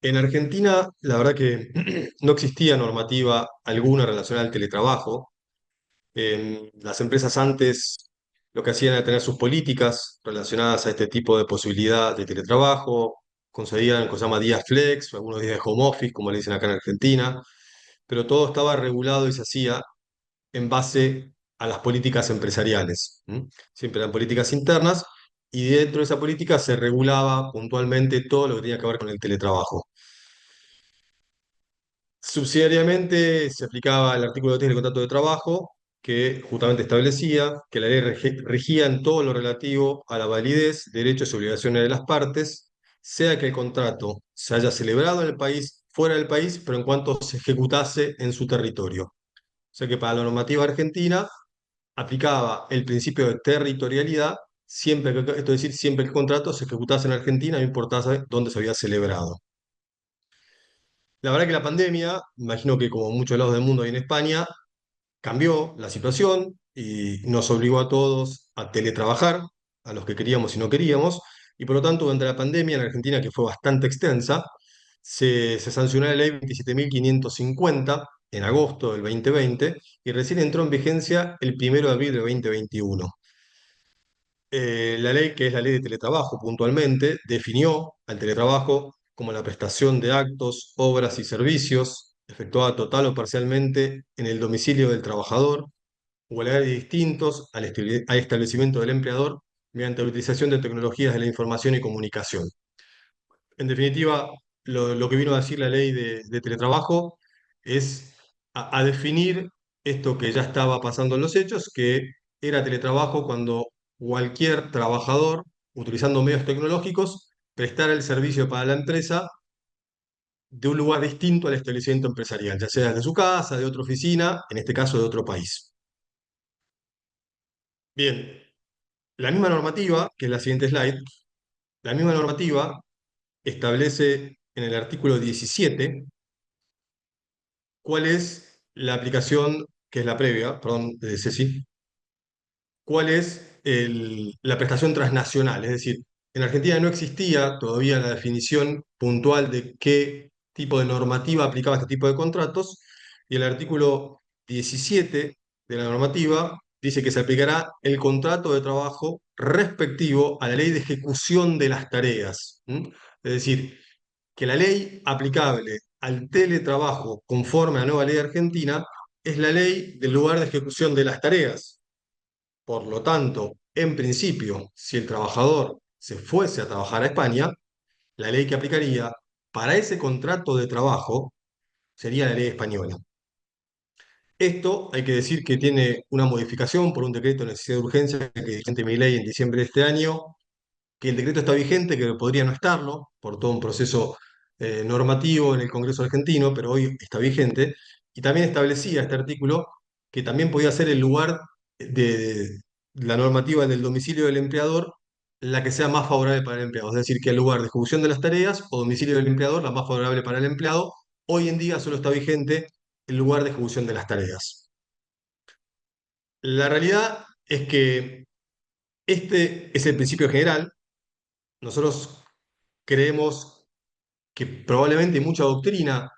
en Argentina la verdad que no existía normativa alguna relacionada al teletrabajo. Las empresas antes lo que hacían era tener sus políticas relacionadas a este tipo de posibilidad de teletrabajo, concedían lo que se llama días flex, o algunos días de home office, como le dicen acá en Argentina, pero todo estaba regulado y se hacía en base a las políticas empresariales. Siempre eran políticas internas y dentro de esa política se regulaba puntualmente todo lo que tenía que ver con el teletrabajo. Subsidiariamente se aplicaba el artículo 3 del contrato de trabajo, que justamente establecía que la ley regía en todo lo relativo a la validez, derechos y obligaciones de las partes, sea que el contrato se haya celebrado en el país, fuera del país, pero en cuanto se ejecutase en su territorio. O sea que para la normativa argentina aplicaba el principio de territorialidad, esto es decir, siempre que el contrato se ejecutase en Argentina, no importaba dónde se había celebrado. La verdad que la pandemia, imagino que como muchos lados del mundo y en España, cambió la situación y nos obligó a todos a teletrabajar, a los que queríamos y no queríamos, y por lo tanto durante la pandemia en Argentina, que fue bastante extensa, se sancionó la ley 27.550 en agosto del 2020 y recién entró en vigencia el 1 de abril del 2021. La ley, que es la ley de teletrabajo puntualmente, definió al teletrabajo como la prestación de actos, obras y servicios efectuada total o parcialmente en el domicilio del trabajador o lugares distintos al establecimiento del empleador mediante la utilización de tecnologías de la información y comunicación. En definitiva, lo que vino a decir la ley de teletrabajo es a definir esto que ya estaba pasando en los hechos, que era teletrabajo cuando cualquier trabajador, utilizando medios tecnológicos, prestara el servicio para la empresa de un lugar distinto al establecimiento empresarial, ya sea de su casa, de otra oficina, en este caso de otro país. Bien, la misma normativa, que es la siguiente slide, la misma normativa establece en el artículo 17 cuál es la aplicación, que es la previa, perdón, Ceci, cuál es la prestación transnacional. Es decir, en Argentina no existía todavía la definición puntual de qué tipo de normativa aplicaba este tipo de contratos, y el artículo 17 de la normativa dice que se aplicará el contrato de trabajo respectivo a la ley de ejecución de las tareas. ¿M? Es decir, que la ley aplicable al teletrabajo conforme a la nueva ley argentina es la ley del lugar de ejecución de las tareas. Por lo tanto, en principio, si el trabajador se fuese a trabajar a España, la ley que aplicaría para ese contrato de trabajo sería la ley española. Esto hay que decir que tiene una modificación por un decreto de necesidad de urgencia que vigente mi ley en diciembre de este año, que el decreto está vigente, que podría no estarlo por todo un proceso normativo en el Congreso argentino, pero hoy está vigente, y también establecía este artículo que también podía ser el lugar de la normativa del domicilio del empleador la que sea más favorable para el empleado, es decir, que el lugar de ejecución de las tareas o domicilio del empleador la más favorable para el empleado. Hoy en día solo está vigente el lugar de ejecución de las tareas. La realidad es que este es el principio general. Nosotros creemos que probablemente mucha doctrina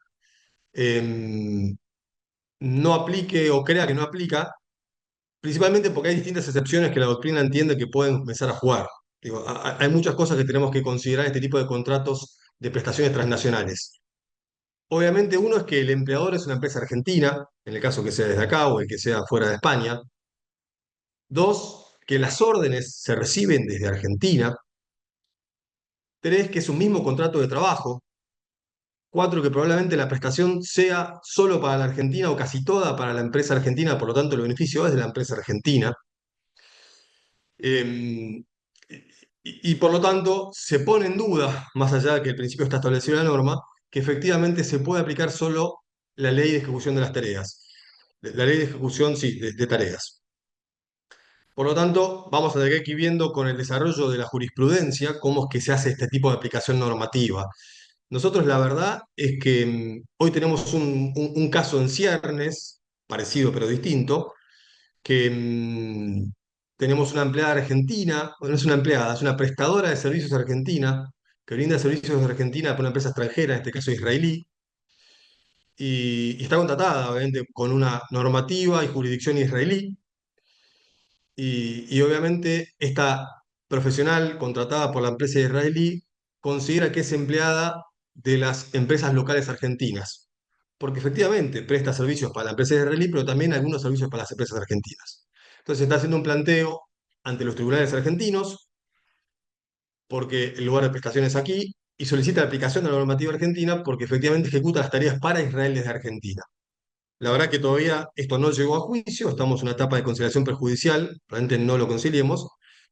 no aplique o crea que no aplica, principalmente porque hay distintas excepciones que la doctrina entiende que pueden empezar a jugar. Digo, hay muchas cosas que tenemos que considerar en este tipo de contratos de prestaciones transnacionales. Obviamente, uno es que el empleador es una empresa argentina, en el caso que sea desde acá o el que sea fuera de España. Dos, que las órdenes se reciben desde Argentina. Tres, que es un mismo contrato de trabajo. Cuatro, que probablemente la prestación sea solo para la Argentina o casi toda para la empresa argentina, por lo tanto el beneficio es de la empresa argentina. Eh, y por lo tanto se pone en duda, más allá de que el principio está establecido en la norma, que efectivamente se puede aplicar solo la ley de ejecución de las tareas. La ley de ejecución, sí, de tareas. Por lo tanto, vamos a tener que ir viendo con el desarrollo de la jurisprudencia cómo es que se hace este tipo de aplicación normativa. Nosotros la verdad es que hoy tenemos un caso en ciernes, parecido pero distinto, que tenemos una empleada argentina, bueno, no es una empleada, es una prestadora de servicios argentina, que brinda servicios de Argentina para una empresa extranjera, en este caso israelí, y está contratada, obviamente, con una normativa y jurisdicción israelí, y obviamente esta profesional contratada por la empresa israelí considera que es empleada de las empresas locales argentinas, porque efectivamente presta servicios para la empresa israelí, pero también algunos servicios para las empresas argentinas. Entonces está haciendo un planteo ante los tribunales argentinos, porque el lugar de prestación es aquí, y solicita la aplicación de la normativa argentina porque efectivamente ejecuta las tareas para Israel desde Argentina. La verdad que todavía esto no llegó a juicio, estamos en una etapa de conciliación perjudicial, probablemente no lo conciliemos,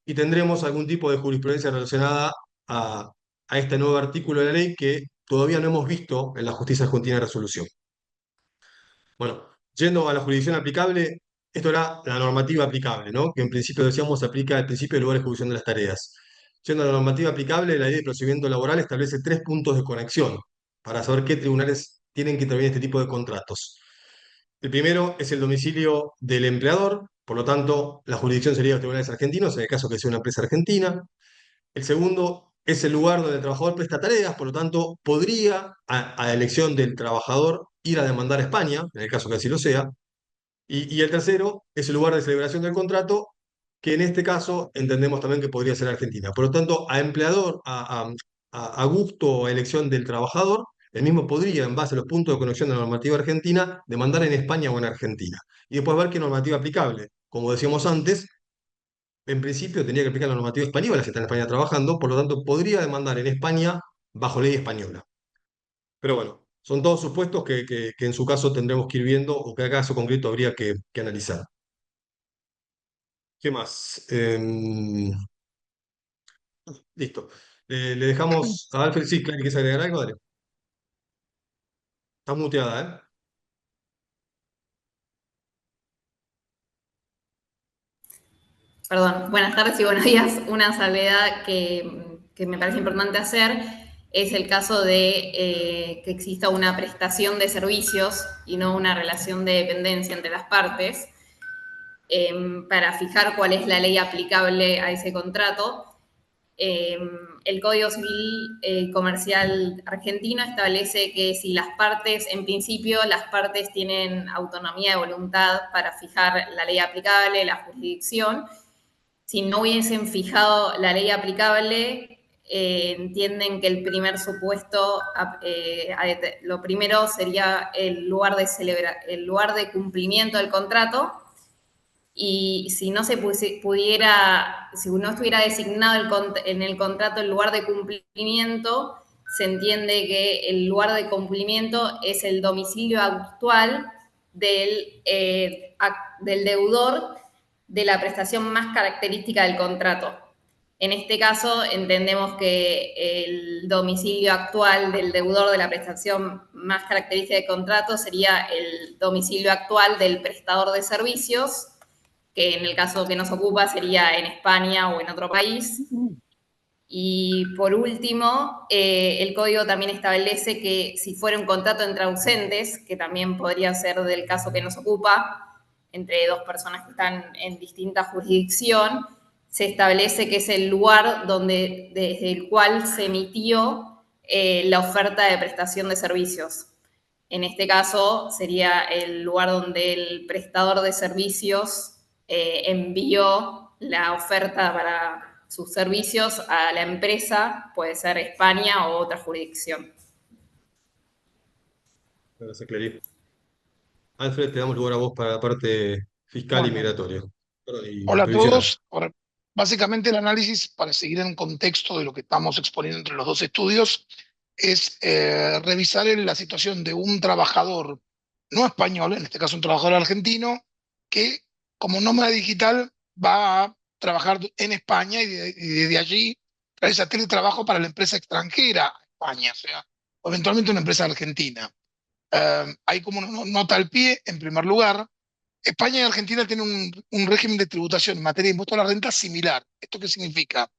y tendremos algún tipo de jurisprudencia relacionada a este nuevo artículo de la ley que todavía no hemos visto en la justicia argentina de resolución. Bueno, yendo a la jurisdicción aplicable, esto era la normativa aplicable, ¿no? Que en principio decíamos se aplica el principio del lugar de ejecución de las tareas. Yendo a la normativa aplicable, la ley de procedimiento laboral establece tres puntos de conexión para saber qué tribunales tienen que intervenir en este tipo de contratos. El primero es el domicilio del empleador, por lo tanto, la jurisdicción sería los tribunales argentinos, en el caso que sea una empresa argentina. El segundo es el lugar donde el trabajador presta tareas, por lo tanto, podría, a elección del trabajador, ir a demandar a España, en el caso que así lo sea. Y el tercero es el lugar de celebración del contrato, que en este caso entendemos también que podría ser Argentina. Por lo tanto, a empleador, a gusto o a elección del trabajador, el mismo podría, en base a los puntos de conexión de la normativa argentina, demandar en España o en Argentina. Y después ver qué normativa aplicable. Como decíamos antes, en principio tendría que aplicar la normativa española si está en España trabajando, por lo tanto podría demandar en España bajo ley española. Pero bueno, son todos supuestos que en su caso tendremos que ir viendo o que a caso concreto habría que analizar. ¿Qué más? Listo. Le dejamos a Alfred. Sí, Clary, ¿quieres agregar algo? Dale. Está muteada, ¿eh? Perdón, buenas tardes y buenos días. Una salvedad que me parece importante hacer es el caso de que exista una prestación de servicios y no una relación de dependencia entre las partes, para fijar cuál es la ley aplicable a ese contrato. El Código Civil Comercial argentino establece que si las partes, en principio, las partes tienen autonomía de voluntad para fijar la ley aplicable, la jurisdicción. Si no hubiesen fijado la ley aplicable, entienden que el primer supuesto, lo primero sería el lugar de cumplimiento del contrato, y si no se pudiera, si no estuviera designado en el contrato el lugar de cumplimiento, se entiende que el lugar de cumplimiento es el domicilio actual del deudor de la prestación más característica del contrato. En este caso, entendemos que el domicilio actual del deudor de la prestación más característica del contrato sería el domicilio actual del prestador de servicios, que en el caso que nos ocupa sería en España o en otro país. Y por último, el código también establece que si fuera un contrato entre ausentes, que también podría ser del caso que nos ocupa, entre dos personas que están en distinta jurisdicción, se establece que es el lugar desde el cual se emitió la oferta de prestación de servicios. En este caso sería el lugar donde el prestador de servicios envió la oferta para sus servicios a la empresa, puede ser España o otra jurisdicción. Gracias, Clary. Alfred, te damos lugar a vos para la parte fiscal y Bueno, migratoria. Perdón, y Hola a previsional. todos. Ahora, básicamente el análisis, para seguir en contexto de lo que estamos exponiendo entre los dos estudios, es revisar la situación de un trabajador no español, en este caso un trabajador argentino, que como nómada digital va a trabajar en España y desde allí realiza teletrabajo para la empresa extranjera, España, o sea, o eventualmente una empresa argentina. Hay como una nota al pie, en primer lugar. España y Argentina tienen un régimen de tributación en materia de impuesto a la renta similar. ¿Esto qué significa?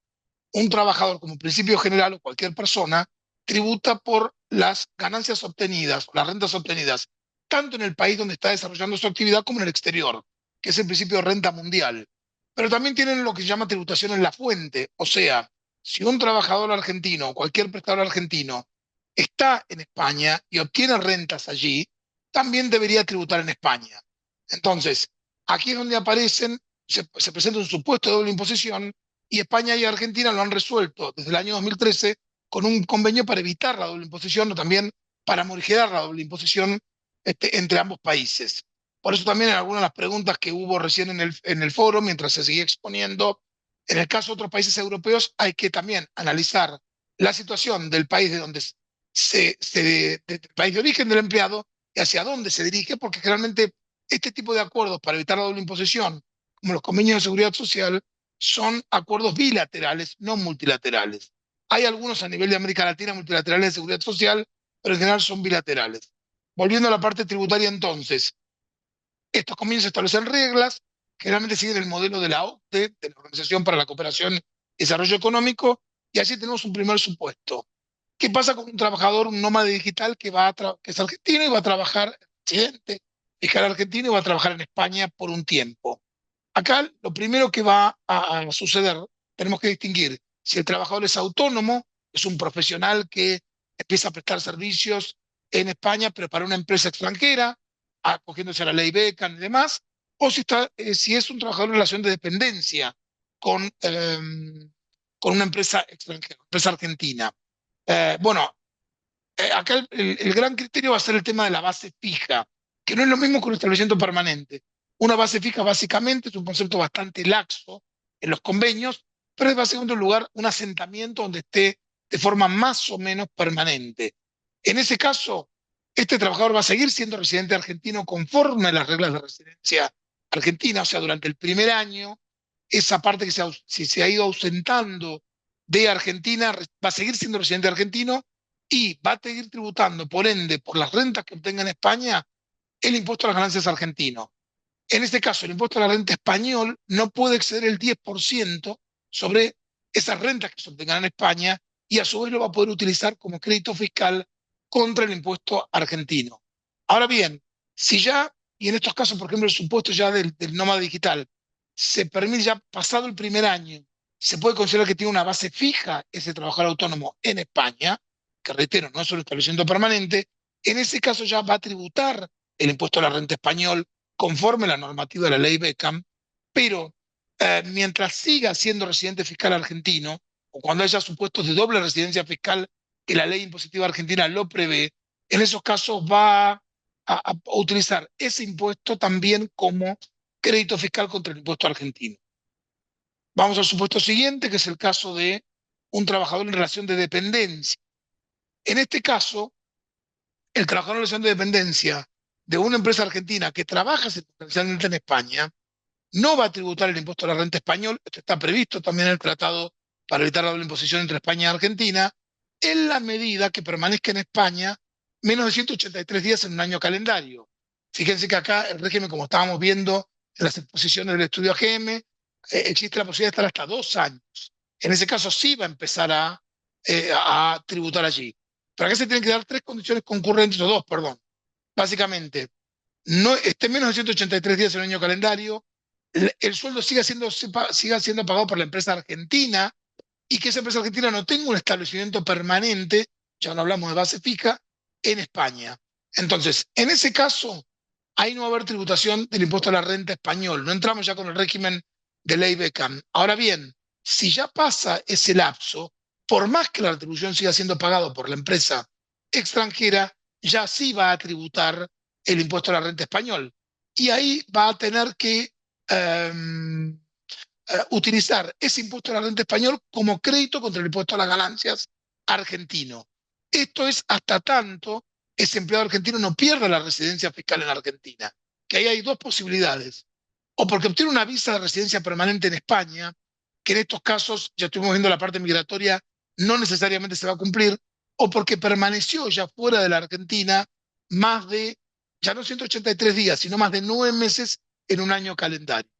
Un trabajador, como principio general, o cualquier persona, tributa por las ganancias obtenidas, las rentas obtenidas, tanto en el país donde está desarrollando su actividad como en el exterior, que es el principio de renta mundial. Pero también tienen lo que se llama tributación en la fuente, o sea, si un trabajador argentino o cualquier prestador argentino está en España y obtiene rentas allí, también debería tributar en España. Entonces, aquí es donde se presenta un supuesto de doble imposición, y España y Argentina lo han resuelto desde el año 2013 con un convenio para evitar la doble imposición o también para morigerar la doble imposición entre ambos países. Por eso también en algunas de las preguntas que hubo recién en el foro, mientras se seguía exponiendo, en el caso de otros países europeos hay que también analizar la situación del país de donde del país de origen del empleado y hacia dónde se dirige, porque generalmente este tipo de acuerdos para evitar la doble imposición, como los convenios de seguridad social, son acuerdos bilaterales, no multilaterales. Hay algunos a nivel de América Latina multilaterales de seguridad social, pero en general son bilaterales. Volviendo a la parte tributaria entonces, estos convenios establecen reglas, generalmente siguen el modelo de la OCDE, de la Organización para la Cooperación y Desarrollo Económico, y así tenemos un primer supuesto. ¿Qué pasa con un trabajador, un nómada digital que es argentino y va a trabajar, residente, fiscal argentino, y va a trabajar en España por un tiempo? Acá lo primero que va a suceder, tenemos que distinguir si el trabajador es autónomo, es un profesional que empieza a prestar servicios en España, pero para una empresa extranjera, acogiéndose a la ley Beckham y demás, o si es un trabajador en relación de dependencia con una empresa extranjera, empresa argentina. Bueno, acá el gran criterio va a ser el tema de la base fija, que no es lo mismo que un establecimiento permanente. Una base fija básicamente es un concepto bastante laxo en los convenios, pero es básicamente un lugar, un asentamiento donde esté de forma más o menos permanente. En ese caso, este trabajador va a seguir siendo residente argentino conforme a las reglas de residencia argentina, o sea, durante el primer año, esa parte que se ha ido ausentando de Argentina va a seguir siendo residente argentino y va a seguir tributando, por ende, por las rentas que obtenga en España, el impuesto a las ganancias argentino. En este caso, el impuesto a la renta español no puede exceder el 10% sobre esas rentas que se obtengan en España y a su vez lo va a poder utilizar como crédito fiscal contra el impuesto argentino. Ahora bien, si ya, y en estos casos, por ejemplo, el supuesto ya del nómada digital, se permite ya pasado el primer año, se puede considerar que tiene una base fija ese trabajador autónomo en España, que reitero, no es un establecimiento permanente, en ese caso ya va a tributar el impuesto a la renta español conforme a la normativa de la ley Beckham, pero mientras siga siendo residente fiscal argentino, o cuando haya supuestos de doble residencia fiscal que la ley impositiva argentina lo prevé, en esos casos va a utilizar ese impuesto también como crédito fiscal contra el impuesto argentino. Vamos al supuesto siguiente, que es el caso de un trabajador en relación de dependencia. En este caso, el trabajador en relación de dependencia de una empresa argentina que trabaja circunstancialmente en España no va a tributar el impuesto a la renta español. Esto está previsto también en el tratado para evitar la doble imposición entre España y Argentina, en la medida que permanezca en España menos de 183 días en un año calendario. Fíjense que acá el régimen, como estábamos viendo en las exposiciones del estudio AGM, existe la posibilidad de estar hasta 2 años. En ese caso sí va a empezar a tributar allí. Pero acá se tienen que dar 3 condiciones concurrentes, o 2, perdón. Básicamente, no esté menos de 183 días en el año calendario, el sueldo siga siendo pagado por la empresa argentina y que esa empresa argentina no tenga un establecimiento permanente, ya no hablamos de base fija, en España. Entonces, en ese caso, ahí no va a haber tributación del impuesto a la renta español. No entramos ya con el régimen de ley Beckham. Ahora bien, si ya pasa ese lapso, por más que la retribución siga siendo pagada por la empresa extranjera, ya sí va a tributar el impuesto a la renta español. Y ahí va a tener que utilizar ese impuesto a la renta español como crédito contra el impuesto a las ganancias argentino. Esto es hasta tanto ese empleado argentino no pierda la residencia fiscal en Argentina. Que ahí hay 2 posibilidades. O porque obtiene una visa de residencia permanente en España, que en estos casos, ya estuvimos viendo la parte migratoria, no necesariamente se va a cumplir, o porque permaneció ya fuera de la Argentina más de, ya no 183 días, sino más de 9 meses en un año calendario.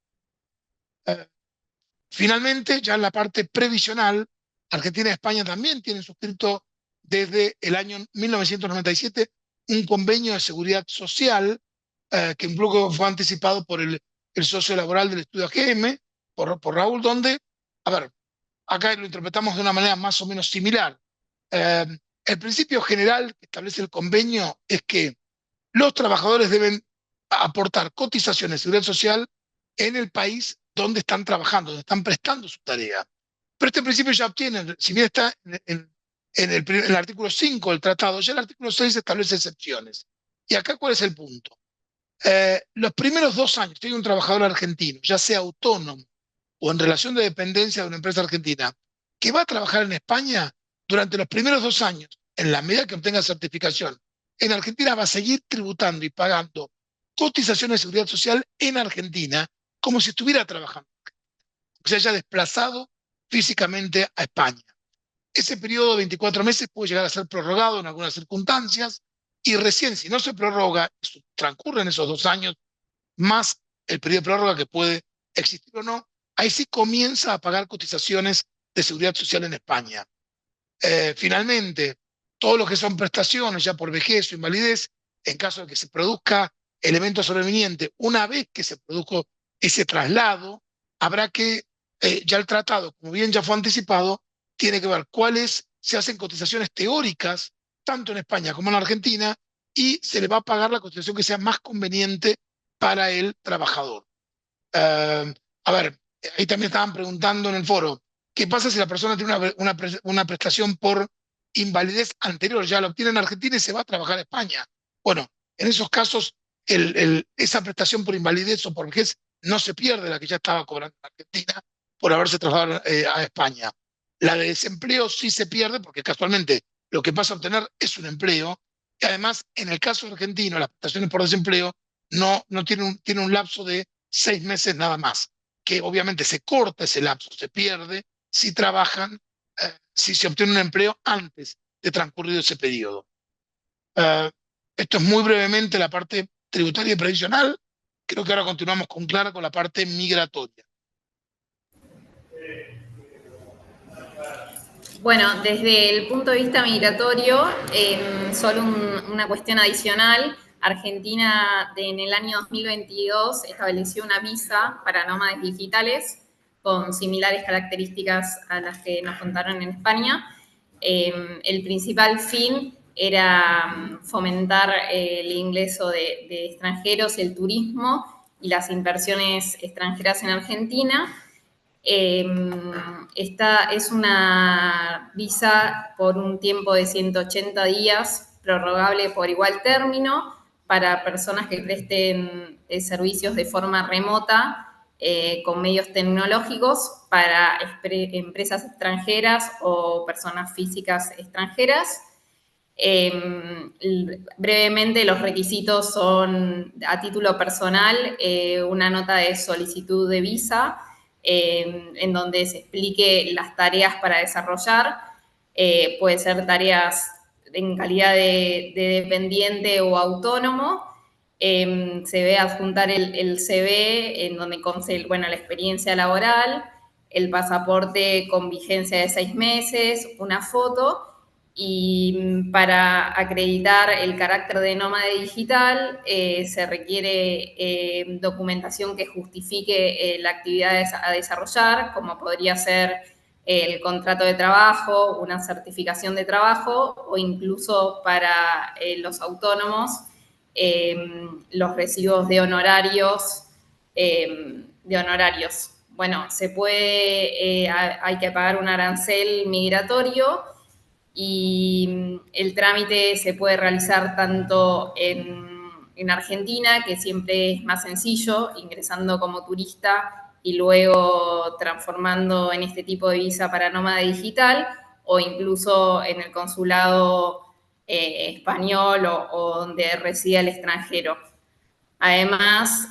Finalmente, ya en la parte previsional, Argentina y España también tienen suscrito desde el año 1997 un convenio de seguridad social que incluso fue anticipado por el socio laboral del estudio AGM, por Raúl, donde, a ver, acá lo interpretamos de una manera más o menos similar. El principio general que establece el convenio es que los trabajadores deben aportar cotizaciones de seguridad social en el país donde están trabajando, donde están prestando su tarea. Pero este principio ya obtiene, si bien está en el artículo 5 del tratado, ya el artículo 6 establece excepciones. Y acá, ¿cuál es el punto? Los primeros 2 años tiene un trabajador argentino, ya sea autónomo o en relación de dependencia de una empresa argentina, que va a trabajar en España durante los primeros 2 años, en la medida que obtenga certificación, en Argentina va a seguir tributando y pagando cotizaciones de seguridad social en Argentina como si estuviera trabajando, que se haya desplazado físicamente a España. Ese periodo de 24 meses puede llegar a ser prorrogado en algunas circunstancias y recién, si no se prorroga, transcurren esos 2 años, más el periodo de prórroga que puede existir o no, ahí sí comienza a pagar cotizaciones de seguridad social en España. Finalmente, todo lo que son prestaciones ya por vejez o invalidez, en caso de que se produzca elemento sobreveniente, una vez que se produjo ese traslado, habrá que, ya el tratado, como bien ya fue anticipado, tiene que ver cuáles se hacen cotizaciones teóricas, tanto en España como en Argentina, y se le va a pagar la cotización que sea más conveniente para el trabajador. A ver, ahí también estaban preguntando en el foro, ¿qué pasa si la persona tiene una prestación por invalidez anterior? Ya la obtiene en Argentina y se va a trabajar a España. Bueno, en esos casos, esa prestación por invalidez o por vejez no se pierde, la que ya estaba cobrando en Argentina por haberse trasladado a España. La de desempleo sí se pierde porque casualmente lo que pasa a obtener es un empleo. Y además, en el caso argentino, las prestaciones por desempleo no tiene un lapso de 6 meses nada más, que obviamente se corta ese lapso, se pierde si trabajan, si se obtiene un empleo antes de transcurrido ese periodo. Eh, Esto es muy brevemente la parte tributaria y previsional. Creo que ahora continuamos con Clara con la parte migratoria. Bueno, desde el punto de vista migratorio, solo una cuestión adicional. Argentina en el año 2022 estableció una visa para nómades digitales con similares características a las que nos contaron en España. El principal fin era fomentar el ingreso de extranjeros, el turismo y las inversiones extranjeras en Argentina. Esta es una visa por un tiempo de 180 días, prorrogable por igual término, para personas que presten servicios de forma remota con medios tecnológicos para empresas extranjeras o personas físicas extranjeras. Brevemente, los requisitos son, a título personal, una nota de solicitud de visa, en donde se explique las tareas para desarrollar. Puede ser tareas en calidad de dependiente o autónomo. Se debe adjuntar el CV, en donde conste, bueno, la experiencia laboral, el pasaporte con vigencia de 6 meses, una foto. Y para acreditar el carácter de nómade digital se requiere documentación que justifique la actividad a desarrollar, como podría ser el contrato de trabajo, una certificación de trabajo o incluso para los autónomos los recibos de honorarios. Bueno, hay que pagar un arancel migratorio y el trámite se puede realizar tanto en Argentina, que siempre es más sencillo, ingresando como turista y luego transformando en este tipo de visa para nómada digital, o incluso en el consulado español o donde resida el extranjero. Además,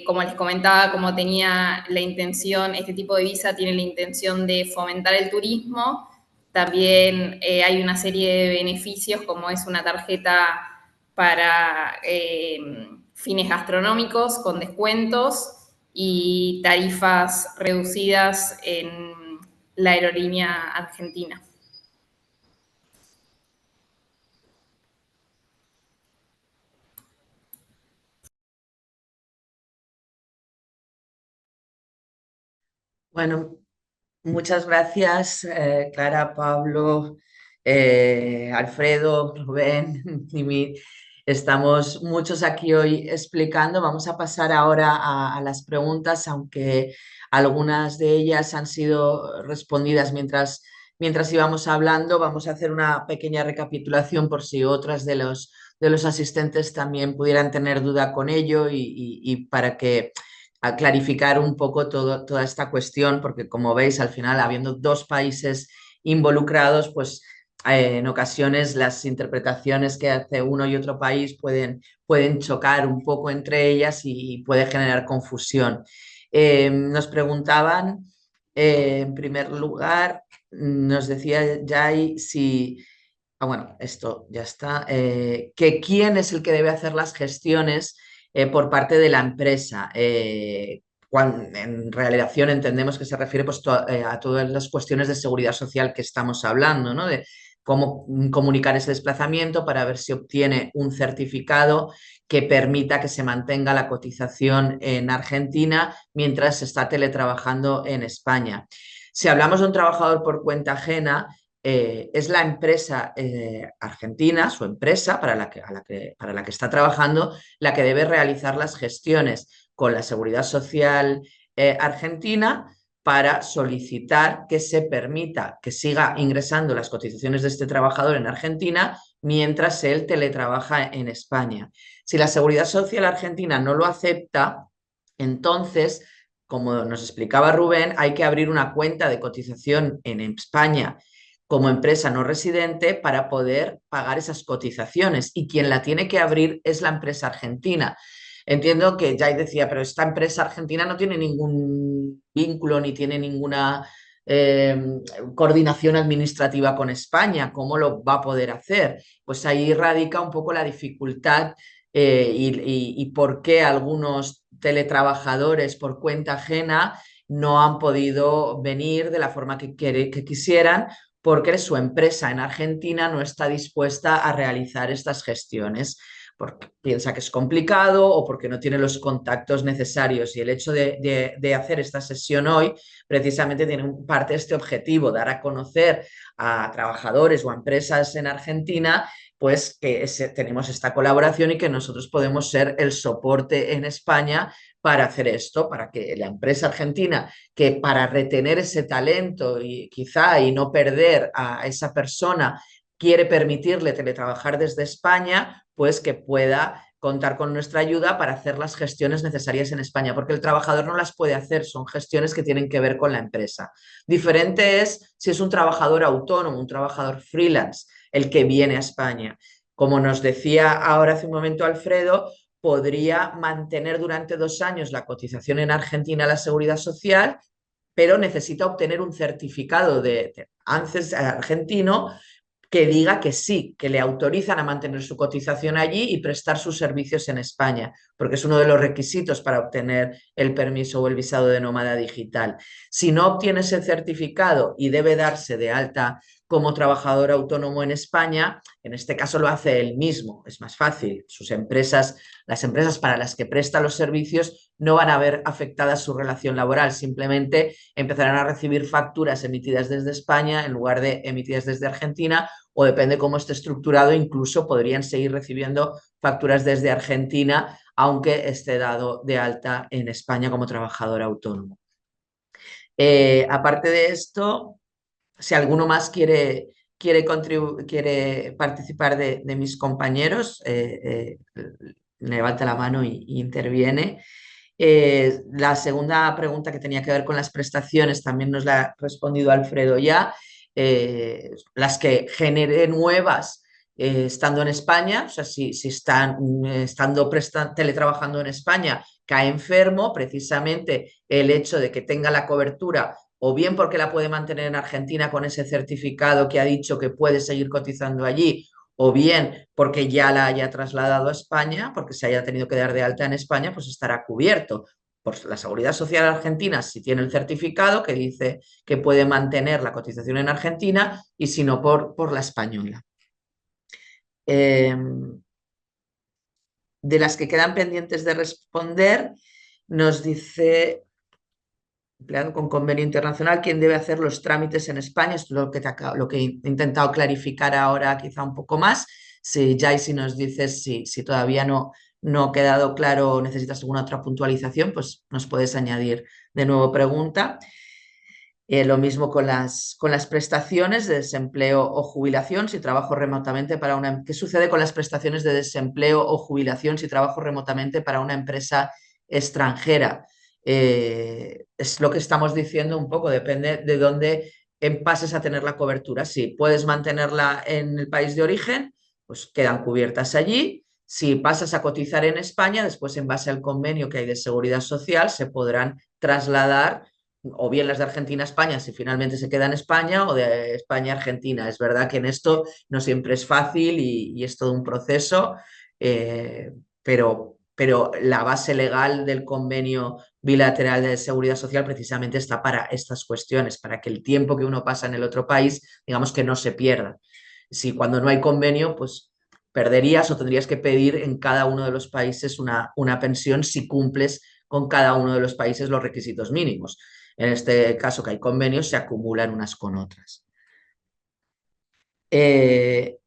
como les comentaba, como tenía la intención, este tipo de visa tiene la intención de fomentar el turismo. También hay una serie de beneficios, como es una tarjeta para fines gastronómicos con descuentos y tarifas reducidas en la aerolínea argentina. Bueno, muchas gracias, Clara, Pablo, Alfredo, Rubén, Mimi. Estamos muchos aquí hoy explicando. Vamos a pasar ahora a las preguntas, aunque algunas de ellas han sido respondidas mientras íbamos hablando. Vamos a hacer una pequeña recapitulación por si otras de los asistentes también pudieran tener duda con ello y para que a clarificar un poco toda esta cuestión, porque como veis, al final, habiendo dos países involucrados, pues en ocasiones las interpretaciones que hace uno y otro país pueden chocar un poco entre ellas y puede generar confusión. Nos preguntaban, en primer lugar, nos decía Jai si... bueno, esto ya está. Que quién es el que debe hacer las gestiones por parte de la empresa. En relación entendemos que se refiere pues, a todas las cuestiones de seguridad social que estamos hablando, ¿no? De cómo comunicar ese desplazamiento para ver si obtiene un certificado que permita que se mantenga la cotización en Argentina mientras se está teletrabajando en España. Si hablamos de un trabajador por cuenta ajena, es la empresa argentina, su empresa para la que está trabajando, la que debe realizar las gestiones con la Seguridad Social argentina para solicitar que se permita que siga ingresando las cotizaciones de este trabajador en Argentina mientras él teletrabaja en España. Si la Seguridad Social argentina no lo acepta, entonces como nos explicaba Rubén, hay que abrir una cuenta de cotización en España como empresa no residente para poder pagar esas cotizaciones, y quien la tiene que abrir es la empresa argentina. Entiendo que Jai decía, pero esta empresa argentina no tiene ningún vínculo ni tiene ninguna coordinación administrativa con España. ¿Cómo lo va a poder hacer? Pues ahí radica un poco la dificultad y por qué algunos teletrabajadores por cuenta ajena no han podido venir de la forma que quisieran, porque su empresa en Argentina no está dispuesta a realizar estas gestiones, porque piensa que es complicado o porque no tiene los contactos necesarios. Y el hecho de hacer esta sesión hoy precisamente tiene parte este objetivo, dar a conocer a trabajadores o a empresas en Argentina pues que tenemos esta colaboración y que nosotros podemos ser el soporte en España para hacer esto, para que la empresa argentina, que para retener ese talento y quizá y no perder a esa persona, quiere permitirle teletrabajar desde España, pues que pueda contar con nuestra ayuda para hacer las gestiones necesarias en España, porque el trabajador no las puede hacer, son gestiones que tienen que ver con la empresa. Diferente es si es un trabajador autónomo, un trabajador freelance, el que viene a España. Como nos decía ahora hace un momento Alfredo, podría mantener durante 2 años la cotización en Argentina a la Seguridad Social, pero necesita obtener un certificado de ANSES argentino que diga que sí, que le autorizan a mantener su cotización allí y prestar sus servicios en España, porque es uno de los requisitos para obtener el permiso o el visado de nómada digital. Si no obtiene ese certificado y debe darse de alta como trabajador autónomo en España, en este caso lo hace él mismo, es más fácil. Sus empresas, las empresas para las que presta los servicios no van a ver afectada su relación laboral, simplemente empezarán a recibir facturas emitidas desde España en lugar de emitidas desde Argentina, o depende cómo esté estructurado, incluso podrían seguir recibiendo facturas desde Argentina, aunque esté dado de alta en España como trabajador autónomo. Aparte de esto, si alguno más quiere participar de mis compañeros, levanta la mano y interviene. La segunda pregunta, que tenía que ver con las prestaciones, también nos la ha respondido Alfredo ya. Las que genere nuevas estando en España, o sea, si están teletrabajando en España, cae enfermo, precisamente el hecho de que tenga la cobertura, o bien porque la puede mantener en Argentina con ese certificado que ha dicho que puede seguir cotizando allí, o bien porque ya la haya trasladado a España, porque se haya tenido que dar de alta en España, pues estará cubierto por la Seguridad Social argentina si tiene el certificado que dice que puede mantener la cotización en Argentina, y si no, por la española. De las que quedan pendientes de responder, nos dice: empleado con convenio internacional, ¿quién debe hacer los trámites en España? Esto es lo que he intentado clarificar ahora quizá un poco más. Si Jai, nos dices si todavía no ha quedado claro o necesitas alguna otra puntualización, pues nos puedes añadir de nuevo pregunta. Lo mismo con las prestaciones de desempleo o jubilación si trabajo remotamente para una... ¿Qué sucede con las prestaciones de desempleo o jubilación si trabajo remotamente para una empresa extranjera? Es lo que estamos diciendo un poco, depende de dónde pases a tener la cobertura. Si puedes mantenerla en el país de origen, pues quedan cubiertas allí. Si pasas a cotizar en España, después en base al convenio que hay de seguridad social, se podrán trasladar o bien las de Argentina a España si finalmente se queda en España, o de España a Argentina. Es verdad que en esto no siempre es fácil y es todo un proceso, pero la base legal del convenio bilateral de seguridad social precisamente está para estas cuestiones, para que el tiempo que uno pasa en el otro país, digamos, que no se pierda. Si cuando no hay convenio, pues perderías o tendrías que pedir en cada uno de los países una pensión si cumples con cada uno de los países los requisitos mínimos. En este caso, que hay convenios, se acumulan unas con otras. De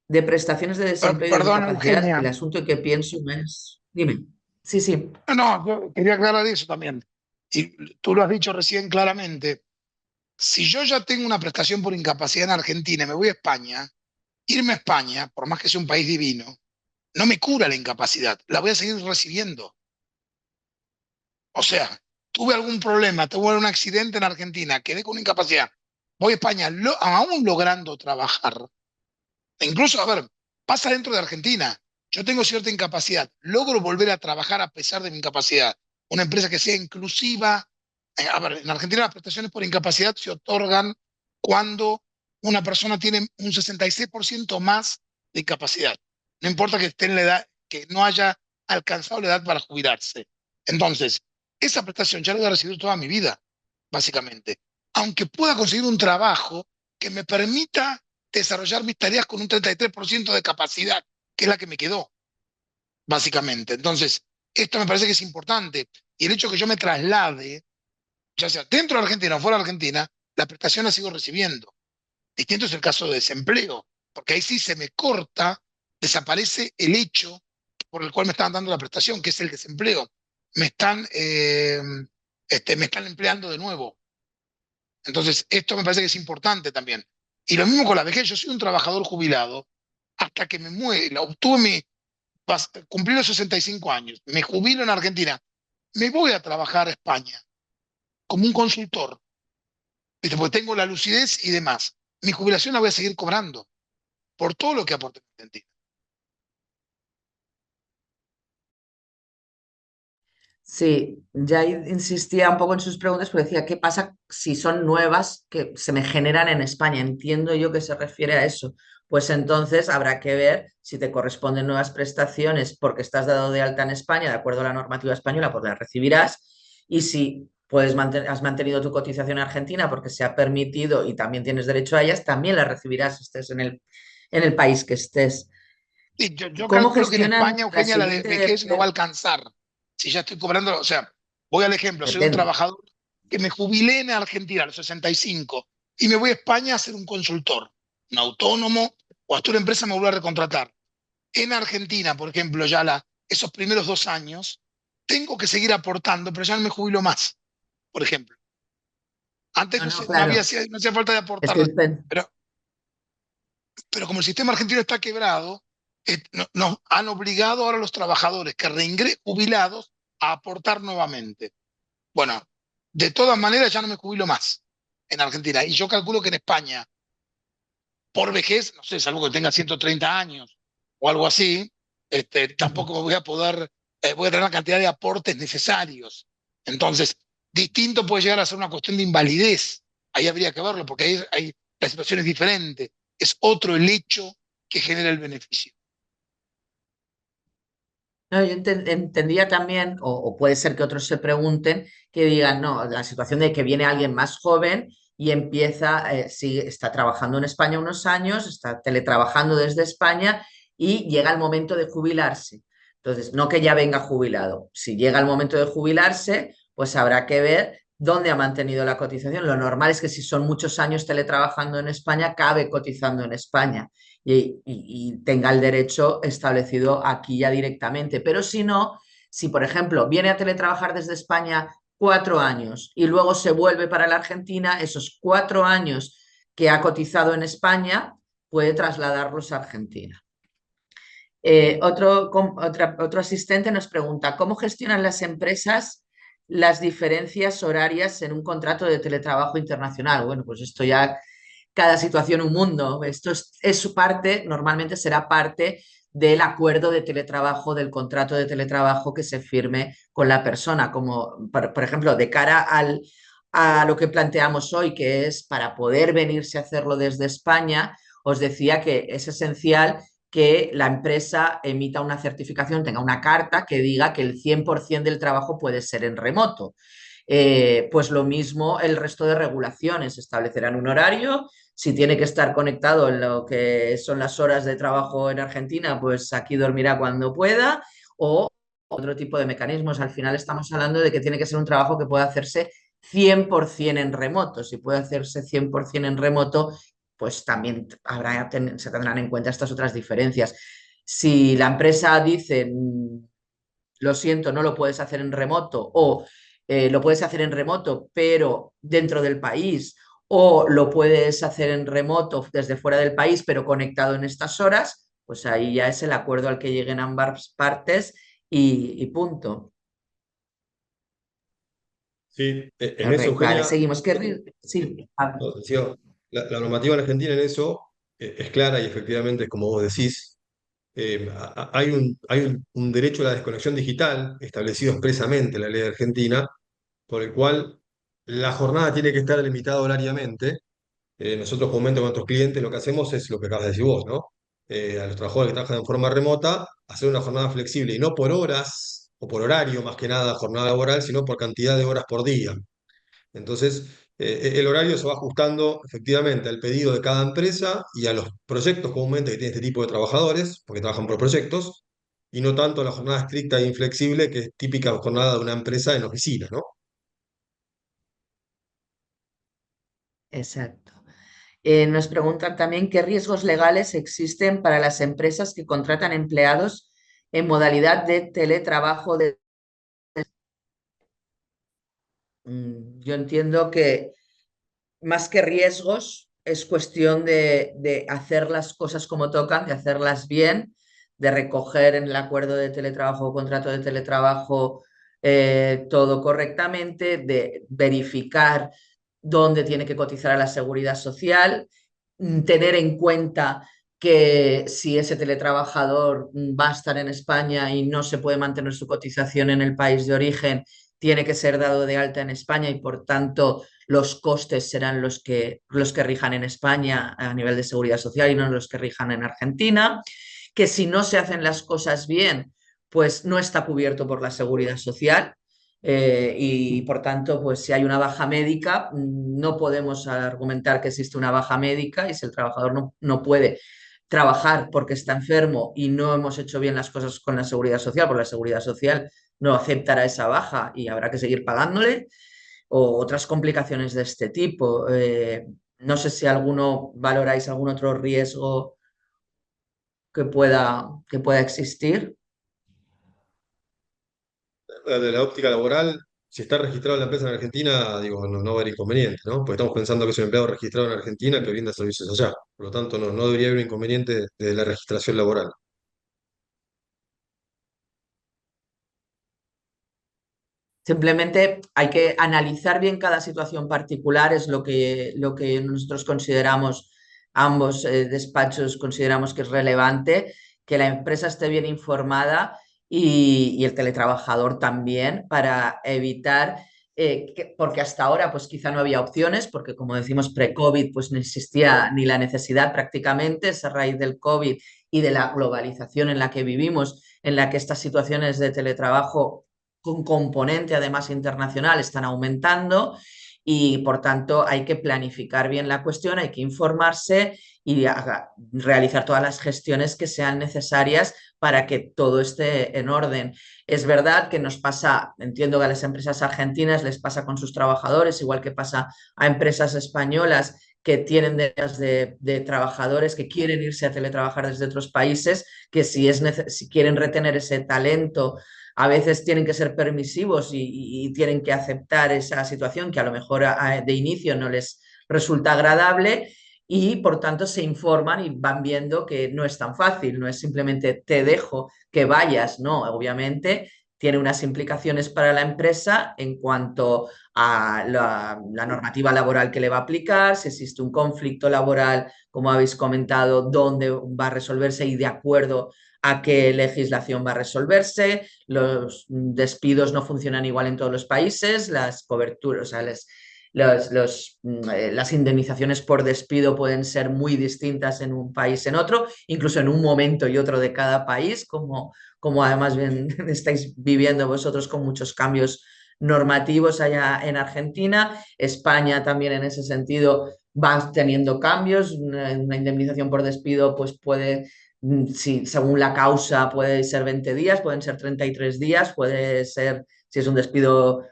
prestaciones de desempleo y de Perdón, discapacidad, Eugenia. el asunto que pienso es... Dime. Sí, sí. No, yo quería aclarar eso también. Y tú lo has dicho recién claramente. Si yo ya tengo una prestación por incapacidad en Argentina y me voy a España, irme a España, por más que sea un país divino, no me cura la incapacidad, la voy a seguir recibiendo. O sea, tuve algún problema, tuve un accidente en Argentina, quedé con incapacidad, voy a España, aún logrando trabajar, incluso, a ver, pasa dentro de Argentina, yo tengo cierta incapacidad, logro volver a trabajar a pesar de mi incapacidad, una empresa que sea inclusiva. A ver, en Argentina las prestaciones por incapacidad se otorgan cuando una persona tiene un 66% más de incapacidad. No importa que esté en la edad, que no haya alcanzado la edad para jubilarse. Entonces, esa prestación ya la voy a recibir toda mi vida, básicamente. Aunque pueda conseguir un trabajo que me permita desarrollar mis tareas con un 33% de capacidad, que es la que me quedó, básicamente. Entonces, esto me parece que es importante. Y el hecho de que yo me traslade, ya sea dentro de Argentina o fuera de Argentina, la prestación la sigo recibiendo. Distinto es el caso de desempleo, porque ahí sí se me corta, desaparece el hecho por el cual me estaban dando la prestación, que es el desempleo. Me están, me están empleando de nuevo. Entonces, esto me parece que es importante también. Y lo mismo con la vejez. Yo soy un trabajador jubilado hasta que me muera. Cumplí los 65 años, me jubilo en Argentina, me voy a trabajar a España como un consultor, ¿viste? Porque tengo la lucidez y demás. Mi jubilación la voy a seguir cobrando por todo lo que aporté en Argentina. Sí, ya insistía un poco en sus preguntas, pero decía, ¿qué pasa si son nuevas que se me generan en España? Entiendo yo que se refiere a eso. Pues entonces habrá que ver si te corresponden nuevas prestaciones porque estás dado de alta en España, de acuerdo a la normativa española, pues las recibirás. Y si has mantenido tu cotización en Argentina porque se ha permitido y también tienes derecho a ellas, también las recibirás estés en el país que estés. Y yo ¿Cómo calculo que en gestionan España, la Eugenia, la de siguiente? vejez no va a alcanzar. Si ya estoy cobrando, o sea, voy al ejemplo, soy un Depende. trabajador que me jubilé en Argentina a los 65 y me voy a España a ser un consultor, un autónomo, o hasta una empresa me vuelve a recontratar. En Argentina, por ejemplo, esos primeros 2 años, tengo que seguir aportando, pero ya no me jubilo más, por ejemplo. Antes No, no, no claro. hacía falta de Estoy, aportar, pero, pero como el sistema argentino está quebrado, nos han obligado ahora a los trabajadores que jubilados a aportar nuevamente. Bueno, de todas maneras ya no me jubilo más en Argentina. Y yo calculo que en España, por vejez, no sé, salvo que tenga 130 años o algo así, tampoco voy a poder, voy a tener la cantidad de aportes necesarios. Entonces, distinto puede llegar a ser una cuestión de invalidez. Ahí habría que verlo, porque la situación es diferente. Es otro el hecho que genera el beneficio. no, yo entendía también, o puede ser que otros se pregunten, que digan, no, la situación de que viene alguien más joven y empieza, sí, está trabajando en España unos años, está teletrabajando desde España y llega el momento de jubilarse. Entonces, no que ya venga jubilado. Si llega el momento de jubilarse, pues habrá que ver dónde ha mantenido la cotización. Lo normal es que si son muchos años teletrabajando en España, acabe cotizando en España y tenga el derecho establecido aquí ya directamente. Pero si no, si por ejemplo viene a teletrabajar desde España 4 años y luego se vuelve para la Argentina, esos 4 años que ha cotizado en España puede trasladarlos a Argentina. Otro asistente nos pregunta, ¿cómo gestionan las empresas las diferencias horarias en un contrato de teletrabajo internacional? Bueno, pues esto ya cada situación un mundo. Esto es su parte, normalmente será parte del acuerdo de teletrabajo, del contrato de teletrabajo que se firme con la persona, como por ejemplo, de cara a lo que planteamos hoy, que es para poder venirse a hacerlo desde España, os decía que es esencial que la empresa emita una certificación, tenga una carta que diga que el 100% del trabajo puede ser en remoto. Pues lo mismo el resto de regulaciones, establecerán un horario, si tiene que estar conectado en lo que son las horas de trabajo en Argentina, pues aquí dormirá cuando pueda, o otro tipo de mecanismos. Al final estamos hablando de que tiene que ser un trabajo que pueda hacerse 100% en remoto. Si puede hacerse 100% en remoto, pues también se tendrán en cuenta estas otras diferencias. Si la empresa dice, lo siento, no lo puedes hacer en remoto, o lo puedes hacer en remoto, pero dentro del país, o lo puedes hacer en remoto desde fuera del país, pero conectado en estas horas, pues ahí ya es el acuerdo al que lleguen ambas partes y punto. Sí, en eso, Vale, Eugenia, seguimos. Sí, no, decía, la normativa en Argentina en eso es clara y efectivamente es como vos decís. Hay un derecho a la desconexión digital establecido expresamente en la ley de Argentina, por el cual la jornada tiene que estar limitada horariamente. Nosotros comúnmente con nuestros clientes lo que hacemos es lo que acabas de decir vos, ¿no? A los trabajadores que trabajan en forma remota, hacer una jornada flexible y no por horas o por horario, más que nada jornada laboral, sino por cantidad de horas por día. Entonces, el horario se va ajustando efectivamente al pedido de cada empresa y a los proyectos comúnmente que tiene este tipo de trabajadores, porque trabajan por proyectos, y no tanto a la jornada estricta e inflexible, que es típica jornada de una empresa en oficina, ¿no? exacto. Nos preguntan también qué riesgos legales existen para las empresas que contratan empleados en modalidad de teletrabajo. Yo entiendo que más que riesgos es cuestión de hacer las cosas como tocan, de hacerlas bien, de recoger en el acuerdo de teletrabajo o contrato de teletrabajo todo correctamente, de verificar dónde tiene que cotizar a la seguridad social, tener en cuenta que si ese teletrabajador va a estar en España y no se puede mantener su cotización en el país de origen, tiene que ser dado de alta en España y por tanto los costes serán los que rijan en España a nivel de seguridad social y no los que rijan en Argentina, que si no se hacen las cosas bien, pues no está cubierto por la seguridad social. Y por tanto, pues si hay una baja médica, no podemos argumentar que existe una baja médica y si el trabajador no puede trabajar porque está enfermo y no hemos hecho bien las cosas con la seguridad social, porque la seguridad social no aceptará esa baja y habrá que seguir pagándole, o otras complicaciones de este tipo. No sé si alguno valoráis algún otro riesgo que pueda existir. De la óptica laboral, si está registrado la empresa en Argentina, digo, no va a haber inconveniente, ¿no? Porque estamos pensando que es un empleado registrado en Argentina que brinda servicios allá. Por lo tanto, no debería haber un inconveniente de la registración laboral. Simplemente hay que analizar bien cada situación particular, es lo que nosotros consideramos, ambos despachos consideramos que es relevante, que la empresa esté bien informada y el teletrabajador también para evitar, porque hasta ahora pues quizá no había opciones, porque como decimos pre-COVID pues no existía ni la necesidad prácticamente, es a raíz del COVID y de la globalización en la que vivimos, en la que estas situaciones de teletrabajo con componente además internacional están aumentando y por tanto hay que planificar bien la cuestión, hay que informarse y realizar todas las gestiones que sean necesarias para que todo esté en orden. Es verdad que nos pasa, entiendo que a las empresas argentinas les pasa con sus trabajadores, igual que pasa a empresas españolas que tienen de trabajadores que quieren irse a teletrabajar desde otros países, que si quieren retener ese talento a veces tienen que ser permisivos y tienen que aceptar esa situación que a lo mejor de inicio no les resulta agradable y por tanto se informan y van viendo que no es tan fácil, no es simplemente te dejo que vayas, no, obviamente tiene unas implicaciones para la empresa en cuanto a la normativa laboral que le va a aplicar, si existe un conflicto laboral, como habéis comentado, dónde va a resolverse y de acuerdo a qué legislación va a resolverse. Los despidos no funcionan igual en todos los países, las coberturas, o sea, las indemnizaciones por despido pueden ser muy distintas en un país en otro, incluso en un momento y otro de cada país, como además bien estáis viviendo vosotros con muchos cambios normativos allá en Argentina. España también en ese sentido va teniendo cambios. Una indemnización por despido pues puede, si, según la causa, puede ser 20 días, pueden ser 33 días, puede ser, si es un despido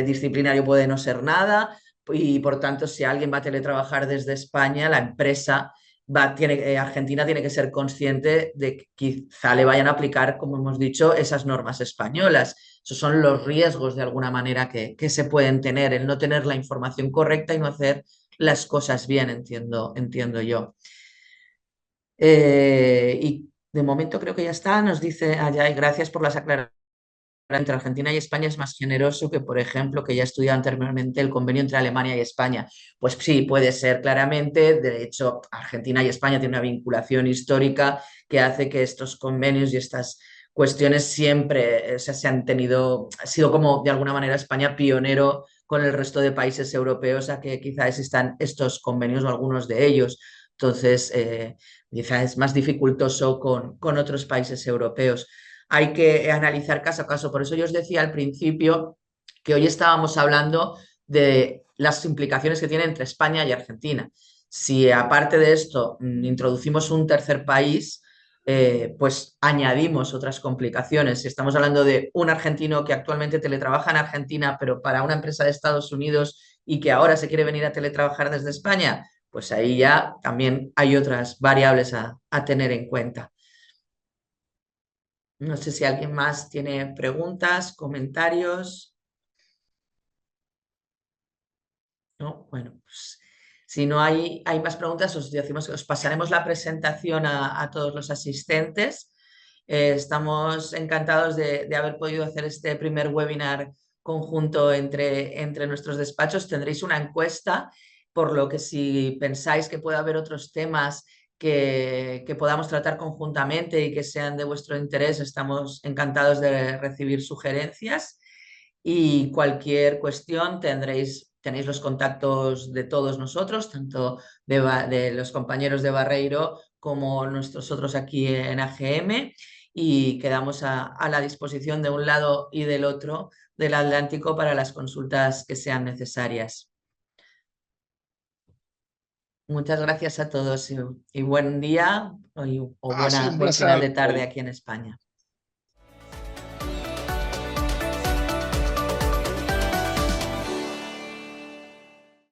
disciplinario, puede no ser nada. Y por tanto, si alguien va a teletrabajar desde España, la empresa Argentina tiene que ser consciente de que quizá le vayan a aplicar, como hemos dicho, esas normas españolas. Esos son los riesgos de alguna manera que se pueden tener, el no tener la información correcta y no hacer las cosas bien, entiendo yo. Y de momento creo que ya está. Nos dice Ayay, gracias por las aclaraciones entre Argentina y España es más generoso que, por ejemplo, que ya he estudiado anteriormente el convenio entre Alemania y España. Pues sí, puede ser claramente. De hecho, Argentina y España tienen una vinculación histórica que hace que estos convenios y estas cuestiones siempre se han tenido, ha sido como de alguna manera España pionero con el resto de países europeos a que quizá existan estos convenios o algunos de ellos. Entonces, quizá es más dificultoso con otros países europeos. Hay que analizar caso a caso. Por eso yo os decía al principio que hoy estábamos hablando de las implicaciones que tiene entre España y Argentina. Si aparte de esto introducimos un tercer país, pues añadimos otras complicaciones. Si estamos hablando de un argentino que actualmente teletrabaja en Argentina, pero para una empresa de Estados Unidos y que ahora se quiere venir a teletrabajar desde España, pues ahí ya también hay otras variables a tener en cuenta. No sé si alguien más tiene preguntas, comentarios. No, bueno, pues si no hay más preguntas, os decimos que os pasaremos la presentación a todos los asistentes. Estamos encantados de haber podido hacer este primer webinar conjunto entre nuestros despachos. Tendréis una encuesta, por lo que si pensáis que puede haber otros temas que podamos tratar conjuntamente y que sean de vuestro interés, estamos encantados de recibir sugerencias. Y cualquier cuestión tenéis los contactos de todos nosotros, tanto de los compañeros de Barreiro como nosotros aquí en AGM, y quedamos a la disposición de un lado y del otro del Atlántico para las consultas que sean necesarias. Muchas gracias a todos y buen día o Ha sido un buen final placer. de tarde aquí en España.